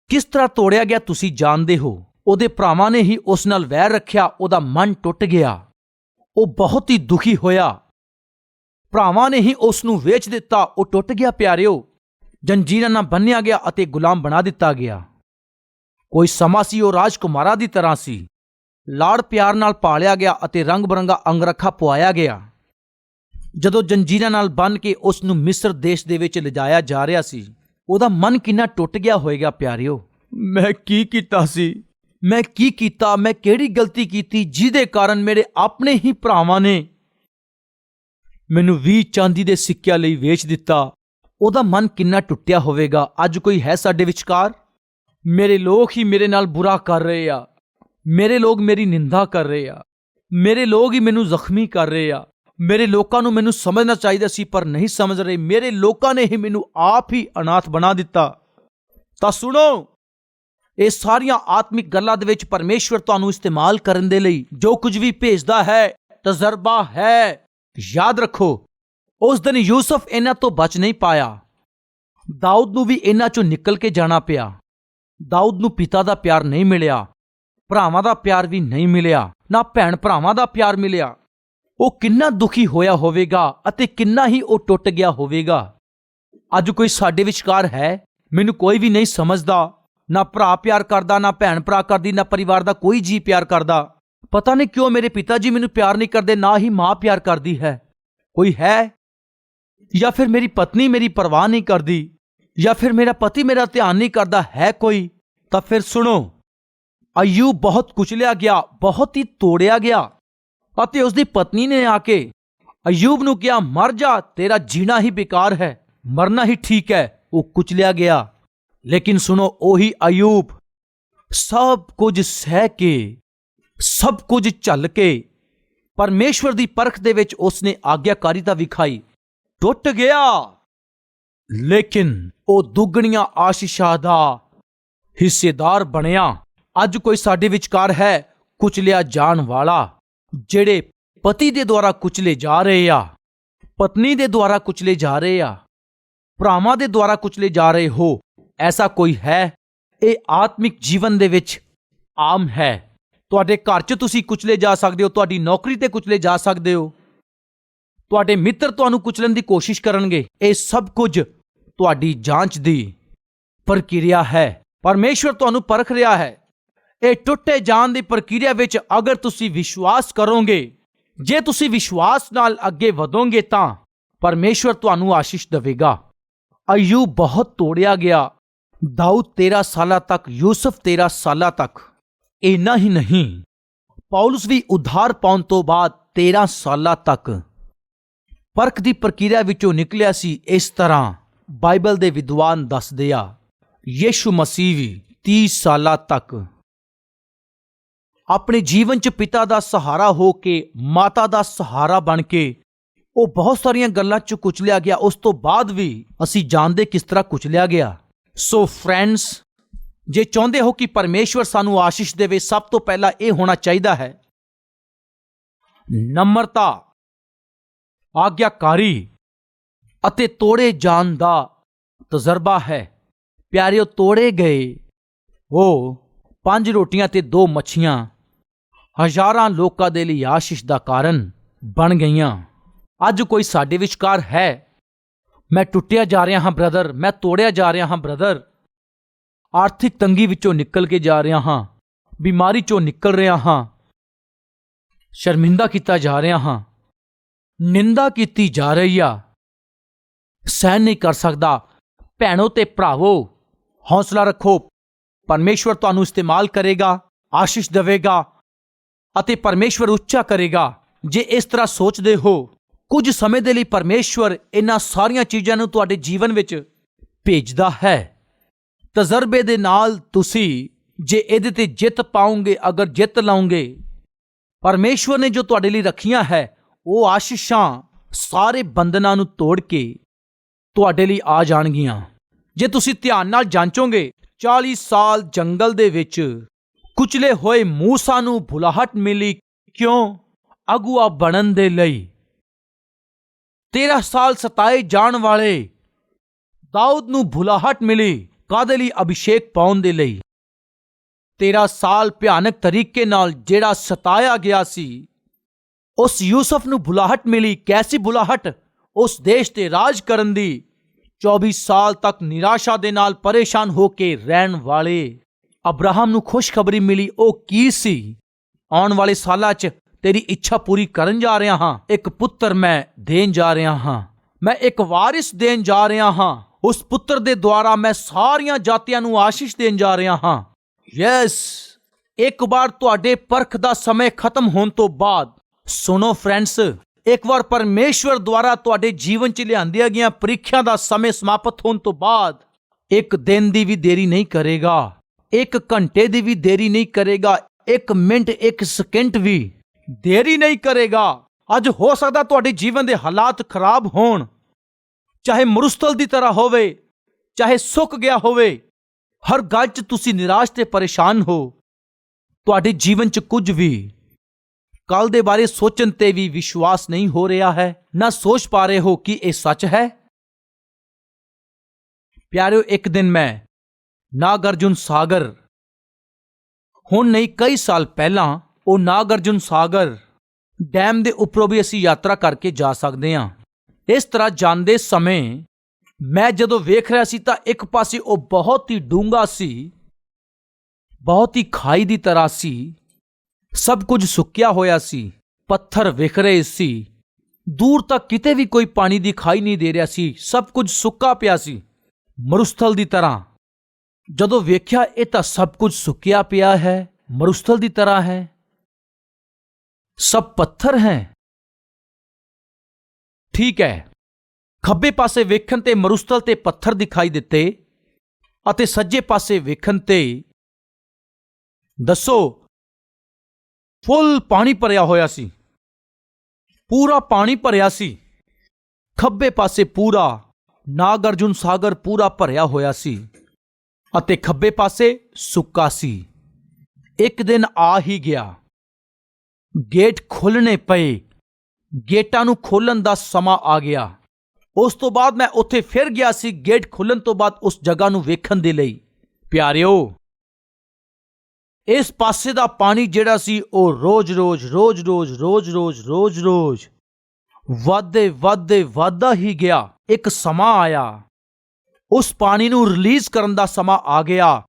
ਕਿਸ ਤਰ੍ਹਾਂ ਤੋੜਿਆ ਗਿਆ ਤੁਸੀਂ ਜਾਣਦੇ ਹੋ। ਉਹਦੇ ਭਰਾਵਾਂ ਨੇ ਹੀ ਉਸ ਨਾਲ ਵੈਰ ਰੱਖਿਆ। ਉਹਦਾ ਮਨ ਟੁੱਟ ਗਿਆ। ਉਹ ਬਹੁਤ ਹੀ ਦੁਖੀ ਹੋਇਆ। ਭਰਾਵਾਂ ਨੇ ਹੀ ਉਸ ਨੂੰ ਵੇਚ ਦਿੱਤਾ। ਉਹ ਟੁੱਟ ਗਿਆ। ਪਿਆਰਿਓ, ਜੰਜੀਰਾਂ ਨਾਲ ਬੰਨ੍ਹਿਆ ਗਿਆ ਅਤੇ ਗੁਲਾਮ ਬਣਾ ਦਿੱਤਾ ਗਿਆ। ਕੋਈ ਸਮਾਂ ਸੀ ਉਹ ਰਾਜਕੁਮਾਰਾਂ ਦੀ ਤਰ੍ਹਾਂ ਸੀ। ਲਾੜ ਪਿਆਰ ਨਾਲ ਪਾਲਿਆ ਗਿਆ ਅਤੇ ਰੰਗ ਬਰੰਗਾ ਅੰਗਰਖਾ ਪਵਾਇਆ ਗਿਆ। ਜਦੋਂ ਜੰਜੀਰਾਂ ਨਾਲ ਬੰਨ੍ਹ ਕੇ ਉਸ ਨੂੰ ਮਿਸਰ ਦੇਸ਼ ਦੇ ਵਿੱਚ ਲਿਜਾਇਆ ਜਾ ਰਿਹਾ ਸੀ, ਉਹਦਾ ਮਨ ਕਿੰਨਾ ਟੁੱਟ ਗਿਆ ਹੋਏਗਾ। ਪਿਆਰਿਓ, ਮੈਂ ਕੀ ਕੀਤਾ ਸੀ? ਮੈਂ ਕੀ ਕੀਤਾ? ਮੈਂ ਕਿਹੜੀ ਗਲਤੀ ਕੀਤੀ ਜਿਹਦੇ ਕਾਰਨ ਮੇਰੇ ਆਪਣੇ ਹੀ ਭਰਾਵਾਂ ਨੇ ਮੈਨੂੰ 20 ਚਾਂਦੀ ਦੇ ਸਿੱਕਿਆਂ ਲਈ ਵੇਚ ਦਿੱਤਾ? ਉਹਦਾ ਮਨ ਕਿੰਨਾ ਟੁੱਟਿਆ ਹੋਵੇਗਾ। ਅੱਜ ਕੋਈ ਹੈ ਸਾਡੇ ਵਿਚਕਾਰ? ਮੇਰੇ ਲੋਕ ਹੀ ਮੇਰੇ ਨਾਲ ਬੁਰਾ ਕਰ ਰਹੇ ਆ। ਮੇਰੇ ਲੋਕ ਮੇਰੀ ਨਿੰਦਾ ਕਰ ਰਹੇ ਆ। ਮੇਰੇ ਲੋਕ ਹੀ ਮੈਨੂੰ ਜ਼ਖਮੀ ਕਰ ਰਹੇ ਆ। ਮੇਰੇ ਲੋਕਾਂ ਨੂੰ ਮੈਨੂੰ ਸਮਝਣਾ ਚਾਹੀਦਾ ਸੀ ਪਰ ਨਹੀਂ ਸਮਝ ਰਹੇ। ਮੇਰੇ ਲੋਕਾਂ ਨੇ ਹੀ ਮੈਨੂੰ ਆਪ ਹੀ ਅਨਾਥ ਬਣਾ ਦਿੱਤਾ। ਤਾਂ ਸੁਣੋ, ਇਹ ਸਾਰੀਆਂ ਆਤਮਿਕ ਗੱਲਾਂ ਦੇ ਵਿੱਚ ਪਰਮੇਸ਼ਵਰ ਤੁਹਾਨੂੰ ਇਸਤੇਮਾਲ ਕਰਨ ਦੇ ਲਈ ਜੋ ਕੁਝ ਵੀ ਭੇਜਦਾ ਹੈ, ਤਜਰਬਾ ਹੈ। ਯਾਦ ਰੱਖੋ, ਉਸ ਦਿਨ ਯੂਸਫ ਇਹਨਾਂ ਤੋਂ ਬਚ ਨਹੀਂ ਪਾਇਆ। ਦਾਊਦ ਨੂੰ ਵੀ ਇਹਨਾਂ ਚੋਂ ਨਿਕਲ ਕੇ ਜਾਣਾ ਪਿਆ। ਦਾਊਦ ਨੂੰ ਪਿਤਾ ਦਾ ਪਿਆਰ ਨਹੀਂ ਮਿਲਿਆ, ਭਰਾਵਾਂ ਦਾ ਪਿਆਰ ਵੀ ਨਹੀਂ ਮਿਲਿਆ, ਨਾ ਭੈਣ ਭਰਾਵਾਂ ਦਾ ਪਿਆਰ ਮਿਲਿਆ। ਉਹ ਕਿੰਨਾ ਦੁਖੀ ਹੋਇਆ ਹੋਵੇਗਾ ਅਤੇ ਕਿੰਨਾ ਹੀ ਉਹ ਟੁੱਟ ਗਿਆ ਹੋਵੇਗਾ। ਅੱਜ ਕੋਈ ਸਾਡੇ ਵਿਚਕਾਰ ਹੈ? ਮੈਨੂੰ ਕੋਈ ਵੀ ਨਹੀਂ ਸਮਝਦਾ। ਨਾ ਭਰਾ ਪਿਆਰ ਕਰਦਾ, ਨਾ ਭੈਣ ਭਰਾ ਕਰਦੀ, ਨਾ ਪਰਿਵਾਰ ਦਾ ਕੋਈ ਜੀ ਪਿਆਰ ਕਰਦਾ। ਪਤਾ ਨਹੀਂ ਕਿਉਂ ਮੇਰੇ ਪਿਤਾ ਜੀ ਮੈਨੂੰ ਪਿਆਰ ਨਹੀਂ ਕਰਦੇ, ਨਾ ਹੀ ਮਾਂ ਪਿਆਰ ਕਰਦੀ ਹੈ। ਕੋਈ ਹੈ? ਜਾਂ ਫਿਰ ਮੇਰੀ ਪਤਨੀ ਮੇਰੀ ਪਰਵਾਹ ਨਹੀਂ ਕਰਦੀ, ਜਾਂ ਫਿਰ ਮੇਰਾ ਪਤੀ ਮੇਰਾ ਧਿਆਨ ਨਹੀਂ ਕਰਦਾ ਹੈ ਕੋਈ? ਤਾਂ ਫਿਰ ਸੁਣੋ, ਅਯੂਬ ਬਹੁਤ ਕੁਚਲਿਆ ਗਿਆ, ਬਹੁਤ ਹੀ ਤੋੜਿਆ ਗਿਆ ਅਤੇ ਉਸਦੀ ਪਤਨੀ ਨੇ ਆ ਕੇ ਅਯੂਬ ਨੂੰ ਕਿਹਾ, ਮਰ ਜਾ, ਤੇਰਾ ਜੀਣਾ ਹੀ ਬੇਕਾਰ ਹੈ, ਮਰਨਾ ਹੀ ਠੀਕ ਹੈ। ਉਹ ਕੁਚਲਿਆ ਗਿਆ। ਲੇਕਿਨ ਸੁਣੋ, ਉਹੀ ਅਯੂਬ ਸਭ ਕੁਝ ਸਹਿ ਕੇ, ਸਭ ਕੁਝ ਝੱਲ ਕੇ ਪਰਮੇਸ਼ਵਰ ਦੀ ਪਰਖ ਦੇ ਵਿੱਚ ਉਸਨੇ ਆਗਿਆਕਾਰੀਤਾ ਵਿਖਾਈ। ਟੁੱਟ ਗਿਆ, ਲੇਕਿਨ ਉਹ ਦੁੱਗਣੀਆਂ ਆਸ਼ੀਸ਼ਾਂ ਦਾ ਹਿੱਸੇਦਾਰ ਬਣਿਆ। ਅੱਜ ਕੋਈ ਸਾਡੇ ਵਿਚਕਾਰ ਹੈ ਕੁਚਲਿਆ ਜਾਣ ਵਾਲਾ, ਜਿਹੜੇ ਪਤੀ ਦੇ ਦੁਆਰਾ ਕੁਚਲੇ ਜਾ ਰਹੇ ਆ, ਪਤਨੀ ਦੇ ਦੁਆਰਾ ਕੁਚਲੇ ਜਾ ਰਹੇ ਆ, ਭਰਾਵਾਂ ਦੇ ਦੁਆਰਾ ਕੁਚਲੇ ਜਾ ਰਹੇ ਹੋ, ਐਸਾ ਕੋਈ ਹੈ? ਇਹ ਆਤਮਿਕ ਜੀਵਨ ਦੇ ਵਿੱਚ ਆਮ ਹੈ। ਤੁਹਾਡੇ ਘਰ 'ਚ ਤੁਸੀਂ ਕੁਚਲੇ ਜਾ ਸਕਦੇ ਹੋ, ਤੁਹਾਡੀ ਨੌਕਰੀ ਤੇ ਕੁਚਲੇ ਜਾ ਸਕਦੇ ਹੋ, ਤੁਹਾਡੇ ਮਿੱਤਰ ਤੁਹਾਨੂੰ ਕੁਚਲਣ ਦੀ ਕੋਸ਼ਿਸ਼ ਕਰਨਗੇ। ਇਹ ਸਭ ਕੁਝ ਤੁਹਾਡੀ ਜਾਂਚ ਦੀ ਪ੍ਰਕਿਰਿਆ ਹੈ। ਪਰਮੇਸ਼ਵਰ ਤੁਹਾਨੂੰ ਪਰਖ ਰਿਹਾ ਹੈ। ਇਹ ਟੁੱਟੇ ਜਾਣ ਦੀ ਪ੍ਰਕਿਰਿਆ ਵਿੱਚ ਅਗਰ ਤੁਸੀਂ ਵਿਸ਼ਵਾਸ ਕਰੋਗੇ, ਜੇ ਤੁਸੀਂ ਵਿਸ਼ਵਾਸ ਨਾਲ ਅੱਗੇ ਵਧੋਗੇ ਤਾਂ ਪਰਮੇਸ਼ਵਰ ਤੁਹਾਨੂੰ ਆਸ਼ੀਸ਼ ਦੇਵੇਗਾ। ਅਯੂਬ ਬਹੁਤ ਤੋੜਿਆ ਗਿਆ, ਦਾਊਦ 13 ਸਾਲਾਂ ਤੱਕ, ਯੂਸਫ 13 ਸਾਲਾਂ ਤੱਕ। ਇੰਨਾ ਹੀ ਨਹੀਂ, ਪੌਲਸ ਵੀ ਉਧਾਰ ਪਾਉਣ ਤੋਂ ਬਾਅਦ 13 ਸਾਲਾਂ ਤੱਕ ਪਰਖ ਦੀ ਪ੍ਰਕਿਰਿਆ ਵਿੱਚੋਂ ਨਿਕਲਿਆ ਸੀ। ਇਸ ਤਰ੍ਹਾਂ ਬਾਈਬਲ ਦੇ ਵਿਦਵਾਨ ਦੱਸਦੇ ਆ। ਯਿਸੂ ਮਸੀਹ ਵੀ 30 ਸਾਲਾਂ ਤੱਕ ਆਪਣੇ ਜੀਵਨ 'ਚ ਪਿਤਾ ਦਾ ਸਹਾਰਾ ਹੋ ਕੇ, ਮਾਤਾ ਦਾ ਸਹਾਰਾ ਬਣ ਕੇ ਉਹ ਬਹੁਤ ਸਾਰੀਆਂ ਗੱਲਾਂ 'ਚ ਕੁਚਲਿਆ ਗਿਆ। ਉਸ ਤੋਂ ਬਾਅਦ ਵੀ ਅਸੀਂ ਜਾਣਦੇ ਕਿਸ ਤਰ੍ਹਾਂ ਕੁਚਲਿਆ ਗਿਆ। ਸੋ ਫਰੈਂਡਸ, ਜੇ ਚਾਹੁੰਦੇ ਹੋ ਕਿ ਪਰਮੇਸ਼ਵਰ ਸਾਨੂੰ ਆਸ਼ੀਸ਼ ਦੇਵੇ, ਸਭ ਤੋਂ ਪਹਿਲਾਂ ਇਹ ਹੋਣਾ ਚਾਹੀਦਾ ਹੈ ਨਮਰਤਾ, ਆਗਿਆਕਾਰੀ ਅਤੇ ਤੋੜੇ ਜਾਣ ਦਾ ਤਜਰਬਾ ਹੈ। ਪਿਆਰਿਓ, ਤੋੜੇ ਗਏ ਉਹ 5 ਰੋਟੀਆਂ ਤੇ 2 ਮੱਛੀਆਂ ਹਜ਼ਾਰਾਂ ਲੋਕਾਂ ਦੇ ਲਈ ਆਸ਼ੀਸ਼ ਦਾ ਕਾਰਨ ਬਣ ਗਈਆਂ। ਅੱਜ ਕੋਈ ਸਾਡੇ ਵਿਚਕਾਰ ਹੈ, ਮੈਂ ਟੁੱਟਿਆ ਜਾ ਰਿਹਾ ਹਾਂ ਬ੍ਰਦਰ, ਮੈਂ ਤੋੜਿਆ ਜਾ ਰਿਹਾ ਹਾਂ ਬ੍ਰਦਰ, ਆਰਥਿਕ ਤੰਗੀ ਵਿੱਚੋਂ ਨਿਕਲ ਕੇ ਜਾ ਰਿਹਾ ਹਾਂ, ਬਿਮਾਰੀ ਚੋਂ ਨਿਕਲ ਰਿਹਾ ਹਾਂ, ਸ਼ਰਮਿੰਦਾ ਕੀਤਾ ਜਾ ਰਿਹਾ ਹਾਂ, ਨਿੰਦਾ ਕੀਤੀ ਜਾ ਰਹੀ ਆ, ਸਹਿਨ ਨਹੀਂ ਕਰ ਸਕਦਾ। ਭੈਣੋ ਤੇ ਭਰਾਵੋ, ਹੌਸਲਾ ਰੱਖੋ। ਪਰਮੇਸ਼ਵਰ ਤੁਹਾਨੂੰ ਇਸਤੇਮਾਲ ਕਰੇਗਾ, ਆਸ਼ੀਸ਼ ਦੇਵੇਗਾ ਅਤੇ ਪਰਮੇਸ਼ਵਰ ਉੱਚਾ ਕਰੇਗਾ। ਜੇ ਇਸ ਤਰ੍ਹਾਂ ਸੋਚਦੇ ਹੋ, ਕੁਝ ਸਮੇਂ ਦੇ ਲਈ ਪਰਮੇਸ਼ਵਰ ਇਹਨਾਂ ਸਾਰੀਆਂ ਚੀਜ਼ਾਂ ਨੂੰ ਤੁਹਾਡੇ ਜੀਵਨ ਵਿੱਚ ਭੇਜਦਾ ਹੈ। ਤਜਰਬੇ ਦੇ ਨਾਲ ਤੁਸੀਂ ਜੇ ਇਹਦੇ ਤੇ ਜਿੱਤ ਪਾਓਗੇ, ਅਗਰ ਜਿੱਤ ਲਾਓਗੇ, ਪਰਮੇਸ਼ਵਰ ਨੇ ਜੋ ਤੁਹਾਡੇ ਲਈ ਰੱਖੀਆਂ ਹੈ ਉਹ ਆਸ਼ੀਸ਼ਾਂ ਸਾਰੇ ਬੰਧਨਾਂ ਨੂੰ ਤੋੜ ਕੇ ਤੁਹਾਡੇ ਲਈ ਆ ਜਾਣਗੀਆਂ। ਜੇ ਤੁਸੀਂ ਧਿਆਨ ਨਾਲ ਜਾਂਚੋਗੇ, 40 ਸਾਲ ਜੰਗਲ ਦੇ ਵਿੱਚ ਕੁਚਲੇ ਹੋਏ ਮੂਸਾ ਨੂੰ ਬੁਲਾਹਟ ਮਿਲੀ। ਕਿਉਂ? ਅਗੁਆ ਬਣਨ ਦੇ ਲਈ। 13 ਸਾਲ ਸਤਾਏ ਜਾਣ ਵਾਲੇ ਦਾਊਦ ਨੂੰ ਬੁਲਾਹਟ ਮਿਲੀ। ਕਾਹਦੇ ਲਈ? ਅਭਿਸ਼ੇਕ ਪਾਉਣ ਦੇ ਲਈ। 13 ਸਾਲ ਭਿਆਨਕ ਤਰੀਕੇ ਨਾਲ ਜਿਹੜਾ ਸਤਾਇਆ ਗਿਆ ਸੀ, ਉਸ ਯੂਸਫ ਨੂੰ ਬੁਲਾਹਟ ਮਿਲੀ। ਕੈਸੀ ਬੁਲਾਹਟ? ਉਸ ਦੇਸ਼ ਤੇ ਰਾਜ ਕਰਨ ਦੀ। 24 ਸਾਲ ਤੱਕ ਨਿਰਾਸ਼ਾ ਦੇ ਨਾਲ ਪਰੇਸ਼ਾਨ ਹੋ ਕੇ ਰਹਿਣ ਵਾਲੇ ਅਬਰਾਹਮ ਨੂੰ ਖੁਸ਼ਖਬਰੀ ਮਿਲੀ। ਉਹ ਕੀ ਸੀ? ਆਉਣ ਵਾਲੇ ਸਾਲਾਂ 'ਚ ਤੇਰੀ ਇੱਛਾ ਪੂਰੀ ਕਰਨ ਜਾ ਰਿਹਾ ਹਾਂ। ਇੱਕ ਪੁੱਤਰ ਮੈਂ ਦੇਣ ਜਾ ਰਿਹਾ ਹਾਂ, ਮੈਂ ਇੱਕ ਵਾਰਿਸ ਦੇਣ ਜਾ ਰਿਹਾ ਹਾਂ। ਉਸ ਪੁੱਤਰ ਦੇ ਦੁਆਰਾ ਮੈਂ ਸਾਰੀਆਂ ਜਾਤੀਆਂ ਨੂੰ ਆਸ਼ੀਸ਼ ਦੇਣ ਜਾ ਰਿਹਾ ਹਾਂ। ਯੈਸ, ਇੱਕ ਵਾਰ ਤੁਹਾਡੇ ਪਰਖ ਦਾ ਸਮੇਂ ਖਤਮ ਹੋਣ ਤੋਂ ਬਾਅਦ, ਸੁਣੋ ਫਰੈਂਡਸ, ਇੱਕ ਵਾਰ ਪਰਮੇਸ਼ਵਰ ਦੁਆਰਾ ਤੁਹਾਡੇ ਜੀਵਨ 'ਚ ਲਿਆਂਦੀਆਂ ਗਈਆਂ ਪ੍ਰੀਖਿਆ ਦਾ ਸਮੇਂ ਸਮਾਪਤ ਹੋਣ ਤੋਂ ਬਾਅਦ, ਇੱਕ ਦਿਨ ਦੀ ਵੀ ਦੇਰੀ ਨਹੀਂ ਕਰੇਗਾ, 1 ਘੰਟੇ ਦੀ ਵੀ ਦੇਰੀ ਨਹੀਂ ਕਰੇਗਾ, 1 ਮਿੰਟ 1 ਸਕਿੰਟ ਵੀ ਦੇਰੀ ਨਹੀਂ ਕਰੇਗਾ। ਅੱਜ ਹੋ ਸਕਦਾ ਤੁਹਾਡੇ ਜੀਵਨ ਦੇ ਹਾਲਾਤ ਖਰਾਬ ਹੋਣ, ਚਾਹੇ ਮਰੁਸਤਲ ਦੀ ਤਰ੍ਹਾਂ ਹੋਵੇ, ਚਾਹੇ ਸੁੱਕ ਗਿਆ ਹੋਵੇ, ਹਰ ਗੱਲ 'ਚ ਤੁਸੀਂ ਨਿਰਾਸ਼ ਤੇ ਪਰੇਸ਼ਾਨ ਹੋ। ਤੁਹਾਡੇ ਜੀਵਨ 'ਚ ਕੁਝ ਵੀ ਕੱਲ ਦੇ ਬਾਰੇ ਸੋਚਣ ਤੇ ਵੀ ਵਿਸ਼ਵਾਸ ਨਹੀਂ ਹੋ ਰਿਹਾ ਹੈ, ਨਾ ਸੋਚ ਪਾ ਰਹੇ ਹੋ ਕਿ ਇਹ ਸੱਚ ਹੈ। ਪਿਆਰਿਓ, ਇੱਕ ਦਿਨ ਮੈਂ ਨਾਗਾਰਜੁਨ ਸਾਗਰ, ਹੁਣ ਨਹੀਂ ਕਈ ਸਾਲ ਪਹਿਲਾਂ, ਉਹ ਨਾਗਾਰਜੁਨ ਸਾਗਰ ਡੈਮ ਦੇ ਉੱਪਰੋਂ ਵੀ ਅਸੀਂ ਯਾਤਰਾ ਕਰਕੇ ਜਾ ਸਕਦੇ ਹਾਂ। ਇਸ ਤਰ੍ਹਾਂ ਜਾਂਦੇ ਸਮੇਂ ਮੈਂ ਜਦੋਂ ਵੇਖ ਰਿਹਾ ਸੀ ਤਾਂ ਇੱਕ ਪਾਸੇ ਉਹ ਬਹੁਤ ਹੀ ਡੂੰਘਾ ਸੀ, ਬਹੁਤ ਹੀ ਖਾਈ ਦੀ ਤਰ੍ਹਾਂ ਸੀ, ਸਭ ਕੁਝ ਸੁੱਕਿਆ ਹੋਇਆ ਸੀ, ਪੱਥਰ ਵਿਖ ਰਹੇ ਸੀ, ਦੂਰ ਤੱਕ ਕਿਤੇ ਵੀ ਕੋਈ ਪਾਣੀ ਦੀ ਖਾਈ ਨਹੀਂ ਦੇ ਰਿਹਾ ਸੀ, ਸਭ ਕੁਝ ਸੁੱਕਾ ਪਿਆ ਸੀ, ਮਰੁਸਥਲ ਦੀ ਤਰ੍ਹਾਂ। ਜਦੋਂ ਵੇਖਿਆ ਇਹ ਤਾਂ ਸਭ ਕੁਝ ਸੁੱਕਿਆ ਪਿਆ ਹੈ, ਮਰੁਸਥਲ ਦੀ ਤਰ੍ਹਾਂ ਹੈ, ਸਭ ਪੱਥਰ ਹੈ। ਠੀਕ ਹੈ, ਖੱਬੇ ਪਾਸੇ ਵੇਖਣ ਤੇ ਮਰੁਸਥਲ ਤੇ ਪੱਥਰ ਦਿਖਾਈ ਦਿੱਤੇ ਅਤੇ ਸੱਜੇ ਪਾਸੇ ਵੇਖਣ ਤੇ ਦੱਸੋ ਫੁੱਲ ਪਾਣੀ ਭਰਿਆ ਹੋਇਆ ਸੀ, ਪੂਰਾ ਪਾਣੀ ਭਰਿਆ ਸੀ। ਖੱਬੇ ਪਾਸੇ ਪੂਰਾ ਨਾਗਾਰਜੁਨ ਸਾਗਰ ਪੂਰਾ ਭਰਿਆ ਹੋਇਆ ਸੀ ਅਤੇ ਖੱਬੇ ਪਾਸੇ ਸੁੱਕਾ ਸੀ। ਇੱਕ ਦਿਨ ਆ ਹੀ ਗਿਆ, ਗੇਟ ਖੁੱਲ੍ਹਣੇ ਪਏ ਗੇਟਾਂ ਨੂੰ ਖੋਲ੍ਹਣ ਦਾ ਸਮਾਂ ਆ ਗਿਆ। ਉਸ ਤੋਂ ਬਾਅਦ ਮੈਂ ਉੱਥੇ ਫਿਰ ਗਿਆ ਸੀ ਗੇਟ ਖੁੱਲ੍ਹਣ ਤੋਂ ਬਾਅਦ ਉਸ ਜਗ੍ਹਾ ਨੂੰ ਵੇਖਣ ਦੇ ਲਈ। ਪਿਆਰਿਓ, ਇਸ ਪਾਸੇ ਦਾ ਪਾਣੀ ਜਿਹੜਾ ਸੀ ਉਹ ਰੋਜ਼-ਰੋਜ਼ ਵੱਧਦਾ ਹੀ ਗਿਆ। ਇੱਕ ਸਮਾਂ ਆਇਆ, ਉਸ ਪਾਣੀ ਨੂੰ ਰਿਲੀਜ਼ ਕਰਨ ਦਾ ਸਮਾਂ ਆ ਗਿਆ।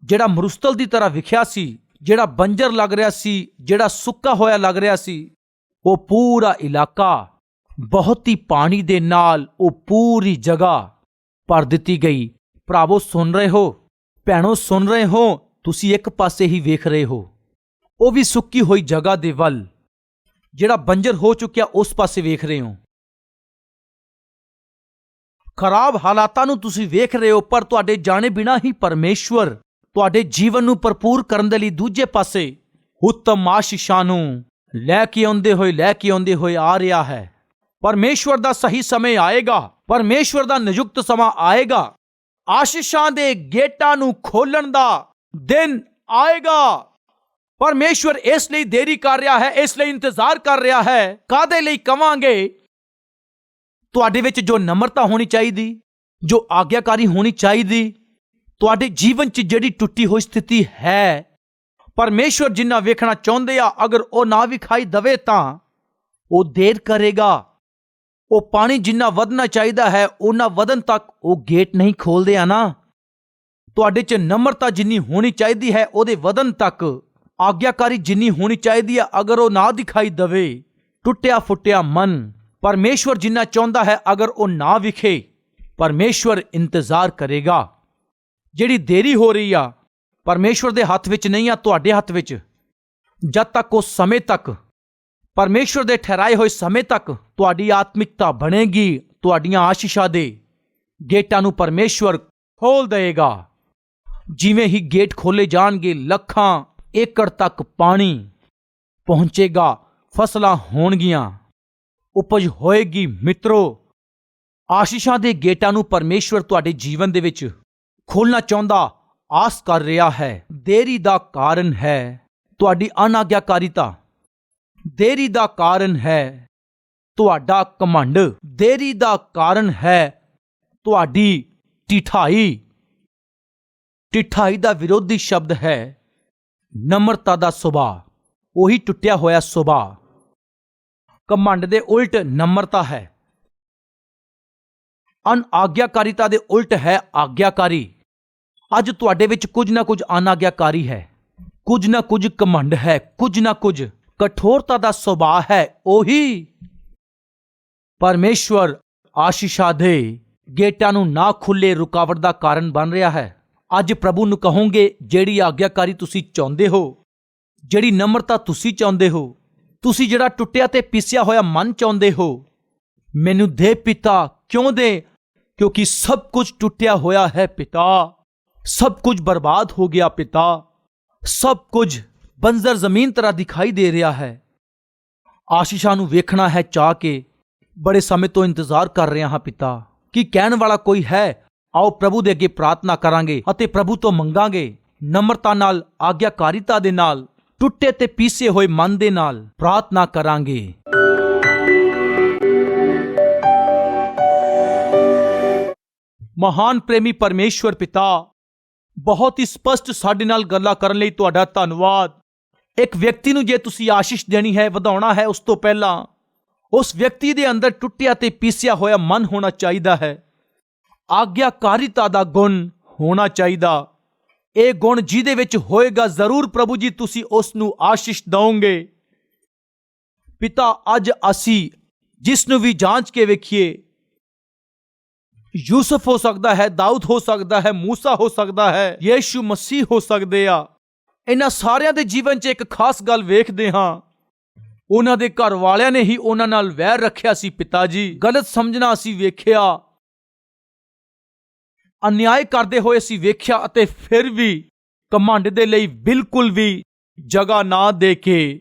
ਜਿਹੜਾ ਮਰੁਸਤਲ ਦੀ ਤਰ੍ਹਾਂ ਵਿਖਿਆ ਸੀ, ਜਿਹੜਾ ਬੰਜਰ ਲੱਗ ਰਿਹਾ ਸੀ, ਜਿਹੜਾ ਸੁੱਕਾ ਹੋਇਆ ਲੱਗ ਰਿਹਾ ਸੀ, ਉਹ ਪੂਰਾ ਇਲਾਕਾ ਬਹੁਤ ਹੀ ਪਾਣੀ ਦੇ ਨਾਲ ਉਹ ਪੂਰੀ ਜਗ੍ਹਾ ਭਰ ਦਿੱਤੀ ਗਈ। ਭਰਾਵੋ ਸੁਣ ਰਹੇ ਹੋ, ਭੈਣੋ ਸੁਣ ਰਹੇ ਹੋ, ਤੁਸੀਂ ਇੱਕ ਪਾਸੇ ਹੀ ਵੇਖ ਰਹੇ ਹੋ, ਉਹ ਵੀ ਸੁੱਕੀ ਹੋਈ ਜਗ੍ਹਾ ਦੇ ਵੱਲ, ਜਿਹੜਾ ਬੰਜਰ ਹੋ ਚੁੱਕਿਆ ਉਸ ਪਾਸੇ ਵੇਖ ਰਹੇ ਹੋ। ਖਰਾਬ ਹਾਲਾਤਾਂ ਨੂੰ ਤੁਸੀਂ ਵੇਖ ਰਹੇ ਹੋ, ਪਰ ਤੁਹਾਡੇ ਜਾਣੇ ਬਿਨਾਂ ਹੀ ਪਰਮੇਸ਼ਵਰ ਤੁਹਾਡੇ ਜੀਵਨ ਨੂੰ ਭਰਪੂਰ ਕਰਨ ਦੇ ਲਈ ਦੂਜੇ ਪਾਸੇ ਉੱਤਮ ਆਸ਼ੀਸ਼ਾਂ ਨੂੰ ਲੈ ਕੇ ਆਉਂਦੇ ਹੋਏ ਆ ਰਿਹਾ ਹੈ। ਪਰਮੇਸ਼ਵਰ ਦਾ ਸਹੀ ਸਮੇਂ ਆਏਗਾ, ਪਰਮੇਸ਼ਵਰ ਦਾ ਨਿਯੁਕਤ ਸਮਾਂ ਆਏਗਾ। ਆਸ਼ੀਸ਼ਾਂ ਦੇ ਗੇਟਾਂ ਨੂੰ ਖੋਲਣ ਦਾ ਦਿਨ ਆਏਗਾ। ਪਰਮੇਸ਼ਵਰ ਇਸ ਲਈ ਦੇਰੀ ਕਰ ਰਿਹਾ ਹੈ, ਇਸ ਲਈ ਇੰਤਜ਼ਾਰ ਕਰ ਰਿਹਾ ਹੈ। ਕਾਹਦੇ ਲਈ ਕਵਾਂਗੇ? ਤੁਹਾਡੇ ਵਿੱਚ ਜੋ ਨਮਰਤਾ ਹੋਣੀ ਚਾਹੀਦੀ, ਜੋ ਆਗਿਆਕਾਰੀ ਹੋਣੀ ਚਾਹੀਦੀ, ਤੁਹਾਡੇ ਜੀਵਨ 'ਚ ਜਿਹੜੀ ਟੁੱਟੀ ਹੋਈ ਸਥਿਤੀ ਹੈ, ਪਰਮੇਸ਼ਵਰ ਜਿੰਨਾ ਵੇਖਣਾ ਚਾਹੁੰਦੇ ਆ, ਅਗਰ ਉਹ ਨਾ ਵਿਖਾਈ ਦਵੇ ਤਾਂ ਉਹ ਦੇਰ ਕਰੇਗਾ। ਉਹ ਪਾਣੀ ਜਿੰਨਾ ਵਧਣਾ ਚਾਹੀਦਾ ਹੈ ਉਹਨਾਂ ਵਧਣ ਤੱਕ ਉਹ ਗੇਟ ਨਹੀਂ ਖੋਲਦੇ ਆ ਨਾ। ਤੁਹਾਡੇ 'ਚ ਨਮਰਤਾ ਜਿੰਨੀ ਹੋਣੀ ਚਾਹੀਦੀ ਹੈ ਉਹਦੇ ਵਧਣ ਤੱਕ, ਆਗਿਆਕਾਰੀ ਜਿੰਨੀ ਹੋਣੀ ਚਾਹੀਦੀ ਹੈ, ਅਗਰ ਉਹ ਨਾ ਦਿਖਾਈ ਦਵੇ, ਟੁੱਟਿਆ ਫੁੱਟਿਆ ਮਨ, ਪਰਮੇਸ਼ਵਰ ਜਿੰਨਾ ਚਾਹੁੰਦਾ ਹੈ ਅਗਰ ਉਹ ਨਾ ਵਿਖੇ, ਪਰਮੇਸ਼ਵਰ ਇੰਤਜ਼ਾਰ ਕਰੇਗਾ। ਜਿਹੜੀ ਦੇਰੀ ਹੋ ਰਹੀ ਆ ਪਰਮੇਸ਼ਵਰ ਦੇ ਹੱਥ ਵਿੱਚ ਨਹੀਂ ਆ, ਤੁਹਾਡੇ ਹੱਥ ਵਿੱਚ। ਜਦ ਤੱਕ ਉਸ ਸਮੇਂ ਤੱਕ, ਪਰਮੇਸ਼ਵਰ ਦੇ ਠਹਿਰਾਏ ਹੋਏ ਸਮੇਂ ਤੱਕ ਤੁਹਾਡੀ ਆਤਮਿਕਤਾ ਬਣੇਗੀ, ਤੁਹਾਡੀਆਂ ਆਸ਼ੀਸ਼ਾਂ ਦੇ ਗੇਟਾਂ ਨੂੰ ਪਰਮੇਸ਼ਵਰ ਖੋਲ ਦੇਗਾ। ਜਿਵੇਂ ਹੀ ਗੇਟ ਖੋਲੇ ਜਾਣਗੇ, ਲੱਖਾਂ ਏਕੜ ਤੱਕ ਪਾਣੀ ਪਹੁੰਚੇਗਾ, ਫਸਲਾਂ ਹੋਣਗੀਆਂ, ਉਪਜ ਹੋਏਗੀ। ਮਿੱਤਰੋ, ਆਸ਼ੀਸ਼ਾਂ ਦੇ ਗੇਟਾਂ ਨੂੰ ਪਰਮੇਸ਼ਵਰ ਤੁਹਾਡੇ ਜੀਵਨ ਦੇ ਵਿੱਚ ਖੋਲਣਾ ਚਾਹੁੰਦਾ, ਆਸ ਕਰ ਰਿਹਾ ਹੈ। ਦੇਰੀ ਦਾ ਕਾਰਨ ਹੈ ਤੁਹਾਡੀ ਅਨਾਗਿਆਕਾਰੀਤਾ, ਦੇਰੀ ਦਾ ਕਾਰਨ ਹੈ ਤੁਹਾਡਾ ਘਮੰਡ, ਦੇਰੀ ਦਾ ਕਾਰਨ ਹੈ ਤੁਹਾਡੀ ਢਿਠਾਈ। ਢਿਠਾਈ ਦਾ ਵਿਰੋਧੀ ਸ਼ਬਦ ਹੈ ਨਮਰਤਾ ਦਾ ਸੁਭਾਅ, ਉਹੀ ਟੁੱਟਿਆ ਹੋਇਆ ਸੁਭਾਅ। ਘਮੰਡ ਦੇ ਉਲਟ ਨਮਰਤਾ ਹੈ। ਅਨਆਗਿਆਕਾਰੀਤਾ ਦੇ ਉਲਟ ਹੈ ਆਗਿਆਕਾਰੀ। ਅੱਜ ਤੁਹਾਡੇ ਵਿੱਚ ਕੁਝ ਨਾ ਕੁਝ ਅਨਾਗਿਆਕਾਰੀ ਹੈ, ਕੁਝ ਨਾ ਕੁਝ ਘਮੰਡ ਹੈ, ਕੁਝ ਨਾ ਕੁਝ ਕਠੋਰਤਾ ਦਾ ਸੁਭਾਅ ਹੈ। ਉਹੀ ਪਰਮੇਸ਼ਵਰ ਆਸ਼ੀਸ਼ਾਂ ਦੇ ਗੇਟਾਂ ਨੂੰ ਨਾ ਖੁੱਲੇ ਰੁਕਾਵਟ ਦਾ ਕਾਰਨ ਬਣ ਰਿਹਾ ਹੈ। ਅੱਜ ਪ੍ਰਭੂ ਨੂੰ ਕਹੋਗੇ, ਜਿਹੜੀ ਆਗਿਆਕਾਰੀ ਤੁਸੀਂ ਚਾਹੁੰਦੇ ਹੋ, ਜਿਹੜੀ ਨਮਰਤਾ ਤੁਸੀਂ ਚਾਹੁੰਦੇ ਹੋ, ਤੁਸੀਂ ਜਿਹੜਾ ਟੁੱਟਿਆ ਤੇ ਪੀਸਿਆ ਹੋਇਆ ਮਨ ਚਾਹੁੰਦੇ ਹੋ, ਮੈਨੂੰ ਦੇ ਪਿਤਾ। ਕਿਉਂ ਦੇ? ਕਿਉਂਕਿ ਸਭ ਕੁਝ ਟੁੱਟਿਆ ਹੋਇਆ ਹੈ ਪਿਤਾ, ਸਭ ਕੁਝ ਬਰਬਾਦ ਹੋ ਗਿਆ ਪਿਤਾ, ਸਭ ਕੁਝ ਬੰਜਰ ਜ਼ਮੀਨ ਤਰ੍ਹਾਂ ਦਿਖਾਈ ਦੇ ਰਿਹਾ ਹੈ। ਆਸ਼ੀਸ਼ਾਂ ਨੂੰ ਵੇਖਣਾ ਹੈ ਚਾਹ ਕੇ, ਬੜੇ ਸਮੇਂ ਤੋਂ ਇੰਤਜ਼ਾਰ ਕਰ ਰਿਹਾ ਹਾਂ ਪਿਤਾ। ਕੀ ਕਹਿਣ ਵਾਲਾ ਕੋਈ ਹੈ? ਆਓ ਪ੍ਰਭੂ ਦੇ ਅੱਗੇ ਪ੍ਰਾਰਥਨਾ ਕਰਾਂਗੇ ਅਤੇ ਪ੍ਰਭੂ ਤੋਂ ਮੰਗਾਂਗੇ, ਨਮਰਤਾ ਨਾਲ, ਆਗਿਆਕਾਰੀਤਾ ਦੇ ਨਾਲ, ਟੁੱਟੇ ਤੇ ਪੀਸੇ ਹੋਏ ਮਨ ਦੇ ਨਾਲ ਪ੍ਰਾਰਥਨਾ ਕਰਾਂਗੇ। ਮਹਾਨ ਪ੍ਰੇਮੀ ਪਰਮੇਸ਼ਵਰ ਪਿਤਾ, ਬਹੁਤ ਹੀ ਸਪਸ਼ਟ ਸਾਡੇ ਨਾਲ ਗੱਲਾਂ ਕਰਨ ਲਈ ਤੁਹਾਡਾ ਧੰਨਵਾਦ। ਇੱਕ ਵਿਅਕਤੀ ਨੂੰ ਜੇ ਤੁਸੀਂ ਆਸ਼ੀਸ਼ ਦੇਣੀ ਹੈ, ਵਧਾਉਣਾ ਹੈ, ਉਸ ਤੋਂ ਪਹਿਲਾਂ ਉਸ ਵਿਅਕਤੀ ਦੇ ਅੰਦਰ ਟੁੱਟਿਆ ਤੇ ਪੀਸਿਆ ਹੋਇਆ ਮਨ ਹੋਣਾ ਚਾਹੀਦਾ ਹੈ। ਆਗਿਆਕਾਰੀਤਾ ਦਾ ਗੁਣ ਹੋਣਾ ਚਾਹੀਦਾ। ਇਹ ਗੁਣ ਜਿਹਦੇ ਵਿੱਚ ਹੋਏਗਾ, ਜ਼ਰੂਰ ਪ੍ਰਭੂ ਜੀ ਤੁਸੀਂ ਉਸ ਨੂੰ ਆਸ਼ੀਸ਼ ਦਿਓਗੇ। ਪਿਤਾ, ਅੱਜ ਅਸੀਂ ਜਿਸ ਨੂੰ ਵੀ ਜਾਂਚ ਕੇ ਵੇਖੀਏ, ਯੂਸਫ ਹੋ ਸਕਦਾ ਹੈ, ਦਾਊਦ ਹੋ ਸਕਦਾ ਹੈ, ਮੂਸਾ ਹੋ ਸਕਦਾ ਹੈ, ਯੀਸ਼ੂ ਮਸੀਹ ਹੋ ਸਕਦੇ ਆ। ਇਹਨਾਂ ਸਾਰਿਆਂ ਦੇ ਜੀਵਨ 'ਚ ਇੱਕ ਖਾਸ ਗੱਲ ਵੇਖਦੇ ਹਾਂ, ਉਹਨਾਂ ਦੇ ਘਰ ਵਾਲਿਆਂ ਨੇ ਹੀ ਉਹਨਾਂ ਨਾਲ ਵੈਰ ਰੱਖਿਆ ਸੀ। ਪਿਤਾ ਜੀ, ਗਲਤ ਸਮਝਣਾ ਅਸੀਂ ਵੇਖਿਆ, ਅਨਿਆਏ ਕਰਦੇ ਹੋਏ ਅਸੀਂ ਵੇਖਿਆ, ਅਤੇ ਫਿਰ ਵੀ ਘਮੰਡ ਦੇ ਲਈ ਬਿਲਕੁਲ ਵੀ ਜਗ੍ਹਾ ਨਾ ਦੇ ਕੇ,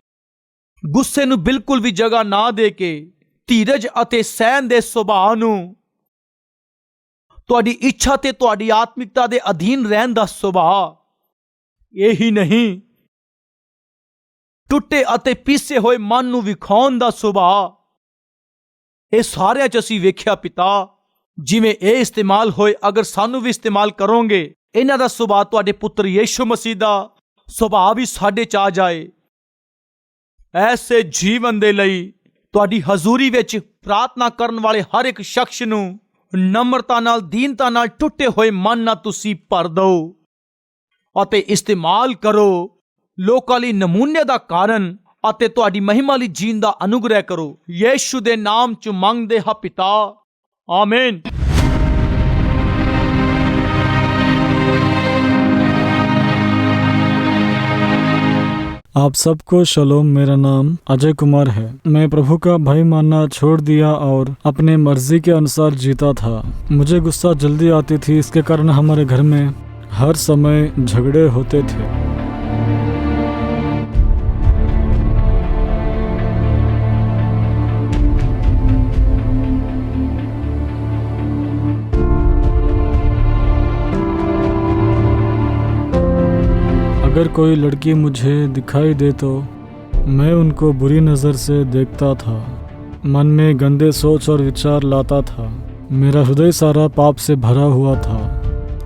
ਗੁੱਸੇ ਨੂੰ ਬਿਲਕੁਲ ਵੀ ਜਗ੍ਹਾ ਨਾ ਦੇ ਕੇ, ਧੀਰਜ ਅਤੇ ਸਹਿਣ ਦੇ ਸੁਭਾਅ ਨੂੰ, ਤੁਹਾਡੀ ਇੱਛਾ ਤੇ ਤੁਹਾਡੀ ਆਤਮਿਕਤਾ ਦੇ ਅਧੀਨ ਰਹਿਣ ਦਾ ਸੁਭਾਅ, ਇਹੀ ਨਹੀਂ ਟੁੱਟੇ ਅਤੇ ਪੀਸੇ ਹੋਏ ਮਨ ਨੂੰ ਵਿਖਾਉਣ ਦਾ ਸੁਭਾਅ, ਇਹ ਸਾਰਿਆਂ 'ਚ ਅਸੀਂ ਵੇਖਿਆ ਪਿਤਾ, ਜਿਵੇਂ ਇਹ ਇਸਤੇਮਾਲ ਹੋਏ, ਅਗਰ ਸਾਨੂੰ ਵੀ ਇਸਤੇਮਾਲ ਕਰੋਗੇ, ਇਹਨਾਂ ਦਾ ਸੁਭਾਅ ਤੁਹਾਡੇ ਪੁੱਤਰ ਯੀਸ਼ੂ ਮਸੀਹ ਦਾ ਸੁਭਾਅ ਵੀ ਸਾਡੇ 'ਚ ਆ ਜਾਏ। ਐਸੇ ਜੀਵਨ ਦੇ ਲਈ ਤੁਹਾਡੀ ਹਜ਼ੂਰੀ ਵਿੱਚ ਪ੍ਰਾਰਥਨਾ ਕਰਨ ਵਾਲੇ ਹਰ ਇੱਕ ਸ਼ਖਸ ਨੂੰ ਨਮਰਤਾ ਨਾਲ, ਦੀਨਤਾ ਨਾਲ, ਟੁੱਟੇ ਹੋਏ ਮਨ ਨਾਲ ਤੁਸੀਂ ਭਰ ਦਿਓ ਅਤੇ ਇਸਤੇਮਾਲ ਕਰੋ ਲੋਕਾਂ ਲਈ ਨਮੂਨੇ ਦਾ ਕਾਰਨ ਅਤੇ ਤੁਹਾਡੀ ਮਹਿਮਾ ਲਈ ਜੀਣ ਦਾ ਅਨੁਗ੍ਰਹਿ ਕਰੋ। ਯੀਸ਼ੂ ਦੇ ਨਾਮ 'ਚ ਮੰਗਦੇ ਹਾਂ ਪਿਤਾ, ਆਮੀਨ। आप सबको शलोम। मेरा नाम अजय कुमार है। मैं प्रभु का भय मानना छोड़ दिया और अपने मर्जी के अनुसार जीता था। मुझे गुस्सा जल्दी आती थी, इसके कारण हमारे घर में हर समय झगड़े होते थे। अगर कोई लड़की मुझे दिखाई दे तो मैं उनको बुरी नज़र से देखता था, मन में गंदे सोच और विचार लाता था। मेरा हृदय सारा पाप से भरा हुआ था,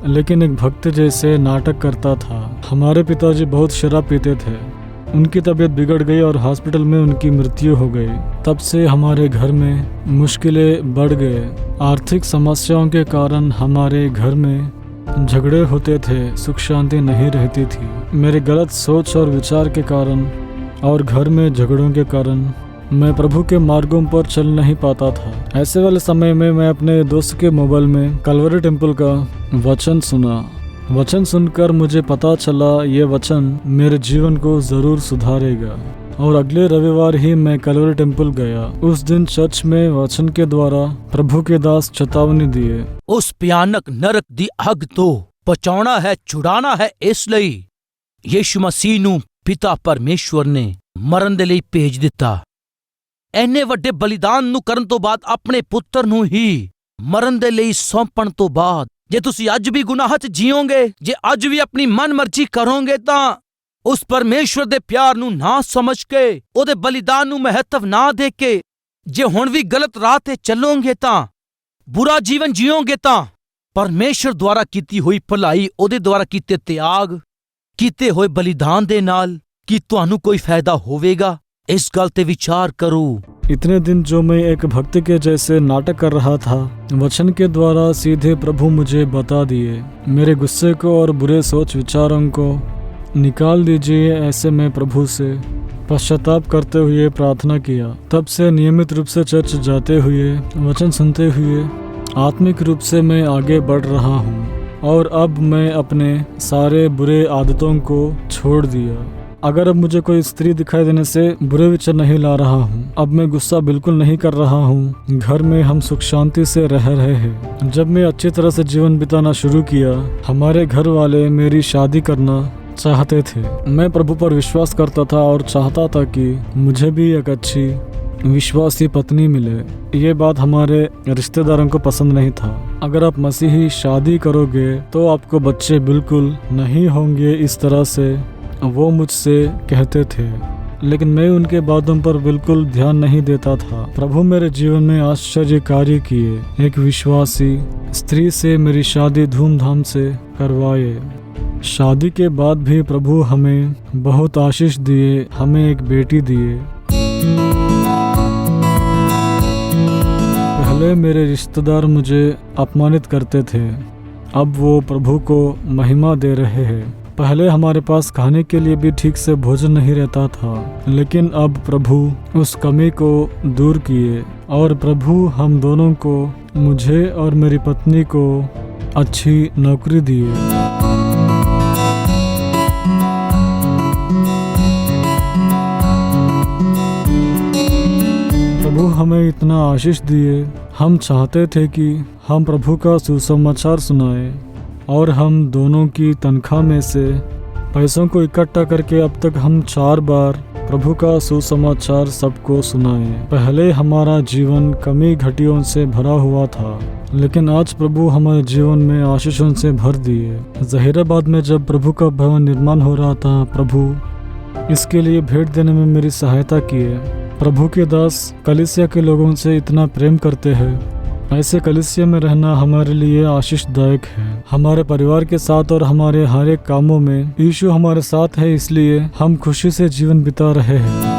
लेकिन एक भक्त जैसे नाटक करता था। हमारे पिताजी बहुत शराब पीते थे। उनकी तबीयत बिगड़ गई और हॉस्पिटल में उनकी मृत्यु हो गई। तब से हमारे घर में मुश्किलें बढ़ गए। आर्थिक समस्याओं के कारण हमारे घर में झगड़े होते थे, सुख शांति नहीं रहती थी। मेरे गलत सोच और विचार के कारण और घर में झगड़ों के कारण मैं प्रभु के मार्गों पर चल नहीं पाता था। ऐसे वाले समय में मैं अपने दोस्त के मोबाइल में कलवरी टेम्पल का वचन सुना। वचन सुनकर मुझे पता चला ये वचन मेरे जीवन को ज़रूर सुधारेगा, और अगले रविवार ही मैं कलवरी टेम्पल गया। उस दिन चर्च में वचन के द्वारा प्रभु के दास चेतावनी दिए। उस भयानक नरक दी अग तो बचाना है, छुड़ाना है। इस ਲਈ ਯੀਸ਼ੂ ਮਸੀਹ ਨੂੰ ਪਿਤਾ ਪਰਮੇਸ਼ਵਰ ਨੇ ਮਰਨ ਦੇ ਲਈ ਭੇਜ ਦਿੱਤਾ। ਐਨੇ ਵੱਡੇ ਬਲੀਦਾਨ ਨੂੰ ਕਰਨ ਤੋਂ ਬਾਅਦ, ਆਪਣੇ ਪੁੱਤਰ ਨੂੰ ਹੀ ਮਰਨ ਦੇ ਲਈ ਸੌਂਪਣ ਤੋਂ ਬਾਅਦ, ਜੇ ਤੁਸੀਂ ਅੱਜ ਵੀ ਗੁਨਾਹ 'ਚ ਜੀਓਗੇ, ਜੇ ਅੱਜ ਵੀ ਆਪਣੀ ਮਨਮਰਜ਼ੀ ਕਰੋਗੇ, ਤਾਂ ਉਸ ਪਰਮੇਸ਼ਵਰ ਦੇ ਪਿਆਰ ਨੂੰ ਨਾ ਸਮਝ ਕੇ, ਉਹਦੇ ਬਲੀਦਾਨ ਨੂੰ ਮਹੱਤਵ ਨਾ ਦੇ ਕੇ, ਜੇ ਹੁਣ ਵੀ ਗਲਤ ਰਾਹ ਤੇ ਚੱਲੋਗੇ, ਤਾਂ ਬੁਰਾ ਜੀਵਨ ਜੀਓਗੇ, ਤਾਂ ਪਰਮੇਸ਼ਵਰ ਦੁਆਰਾ ਕੀਤੀ ਹੋਈ ਭਲਾਈ, ਉਹਦੇ ਦੁਆਰਾ ਕੀਤੇ ਤਿਆਗ, ਕੀਤੇ ਹੋਏ ਬਲੀਦਾਨ ਦੇ ਨਾਲ ਕੀ ਤੁਹਾਨੂੰ ਕੋਈ ਫਾਇਦਾ ਹੋਵੇਗਾ? इस गल पे विचार करो। इतने दिन जो मैं एक भक्त के जैसे नाटक कर रहा था, वचन के द्वारा सीधे प्रभु मुझे बता दिए। मेरे गुस्से को और बुरे सोच विचारों को निकाल दीजिए। ऐसे मैं प्रभु से पश्चाताप करते हुए प्रार्थना किया। तब से नियमित रूप से चर्च जाते हुए, वचन सुनते हुए आत्मिक रूप से मैं आगे बढ़ रहा हूँ, और अब मैं अपने सारे बुरे आदतों को छोड़ दिया। अगर अब मुझे कोई स्त्री दिखाई देने से बुरे विचार नहीं ला रहा हूँ। अब मैं गुस्सा बिल्कुल नहीं कर रहा हूँ। घर में हम सुख शांति से रह रहे हैं। जब मैं अच्छी तरह से जीवन बिताना शुरू किया, हमारे घर वाले मेरी शादी करना चाहते थे। मैं प्रभु पर विश्वास करता था और चाहता था कि मुझे भी एक अच्छी विश्वासी पत्नी मिले। ये बात हमारे रिश्तेदारों को पसंद नहीं था। अगर आप मसीही शादी करोगे तो आपको बच्चे बिल्कुल नहीं होंगे, इस तरह से वो मुझसे कहते थे। लेकिन मैं उनके बातों पर बिल्कुल ध्यान नहीं देता था। प्रभु मेरे जीवन में आश्चर्य कार्य किए। एक विश्वासी स्त्री से मेरी शादी धूमधाम से करवाए। शादी के बाद भी प्रभु हमें बहुत आशीष दिए। हमें एक बेटी दिए। पहले मेरे रिश्तेदार मुझे अपमानित करते थे, अब वो प्रभु को महिमा दे रहे हैं। पहले हमारे पास खाने के लिए भी ठीक से भोजन नहीं रहता था, लेकिन अब प्रभु उस कमी को दूर किए, और प्रभु हम दोनों को, मुझे और मेरी पत्नी को, अच्छी नौकरी दिए। प्रभु हमें इतना आशीष दिए। हम चाहते थे कि हम प्रभु का सुसमाचार सुनाएं, और हम दोनों की तनख्वाह में से पैसों को इकट्ठा करके अब तक हम 4 बार प्रभु का सुसमाचार सबको सुनाए। पहले हमारा जीवन कमी घटियों से भरा हुआ था, लेकिन आज प्रभु हमारे जीवन में आशीषों से भर दिए। जहीराबाद में जब प्रभु का भवन निर्माण हो रहा था, प्रभु इसके लिए भेंट देने में मेरी सहायता किए। प्रभु के दास कलीसिया के लोगों से इतना प्रेम करते हैं। ऐसे कलीसिया में रहना हमारे लिए आशीषदायक है। हमारे परिवार के साथ और हमारे हर एक कामों में यीशु हमारे साथ है, इसलिए हम खुशी से जीवन बिता रहे हैं।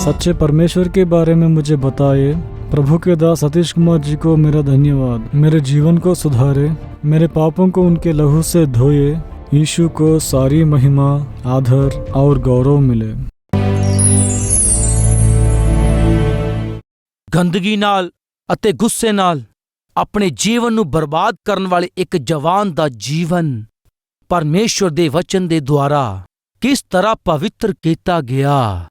सच्चे परमेश्वर के बारे में मुझे बताए। प्रभु के दास सतीश कुमार जी को मेरा धन्यवाद। मेरे जीवन को सुधारे, मेरे पापों को उनके लहू से धोए। यीशु को सारी महिमा, आदर और गौरव मिले। ਗੰਦਗੀ ਨਾਲ ਅਤੇ ਗੁੱਸੇ ਨਾਲ ਆਪਣੇ ਜੀਵਨ ਨੂੰ ਬਰਬਾਦ ਕਰਨ ਵਾਲੇ ਇੱਕ ਜਵਾਨ ਦਾ ਜੀਵਨ ਪਰਮੇਸ਼ਵਰ ਦੇ ਵਚਨ ਦੇ ਦੁਆਰਾ ਕਿਸ ਤਰ੍ਹਾਂ ਪਵਿੱਤਰ ਕੀਤਾ ਗਿਆ।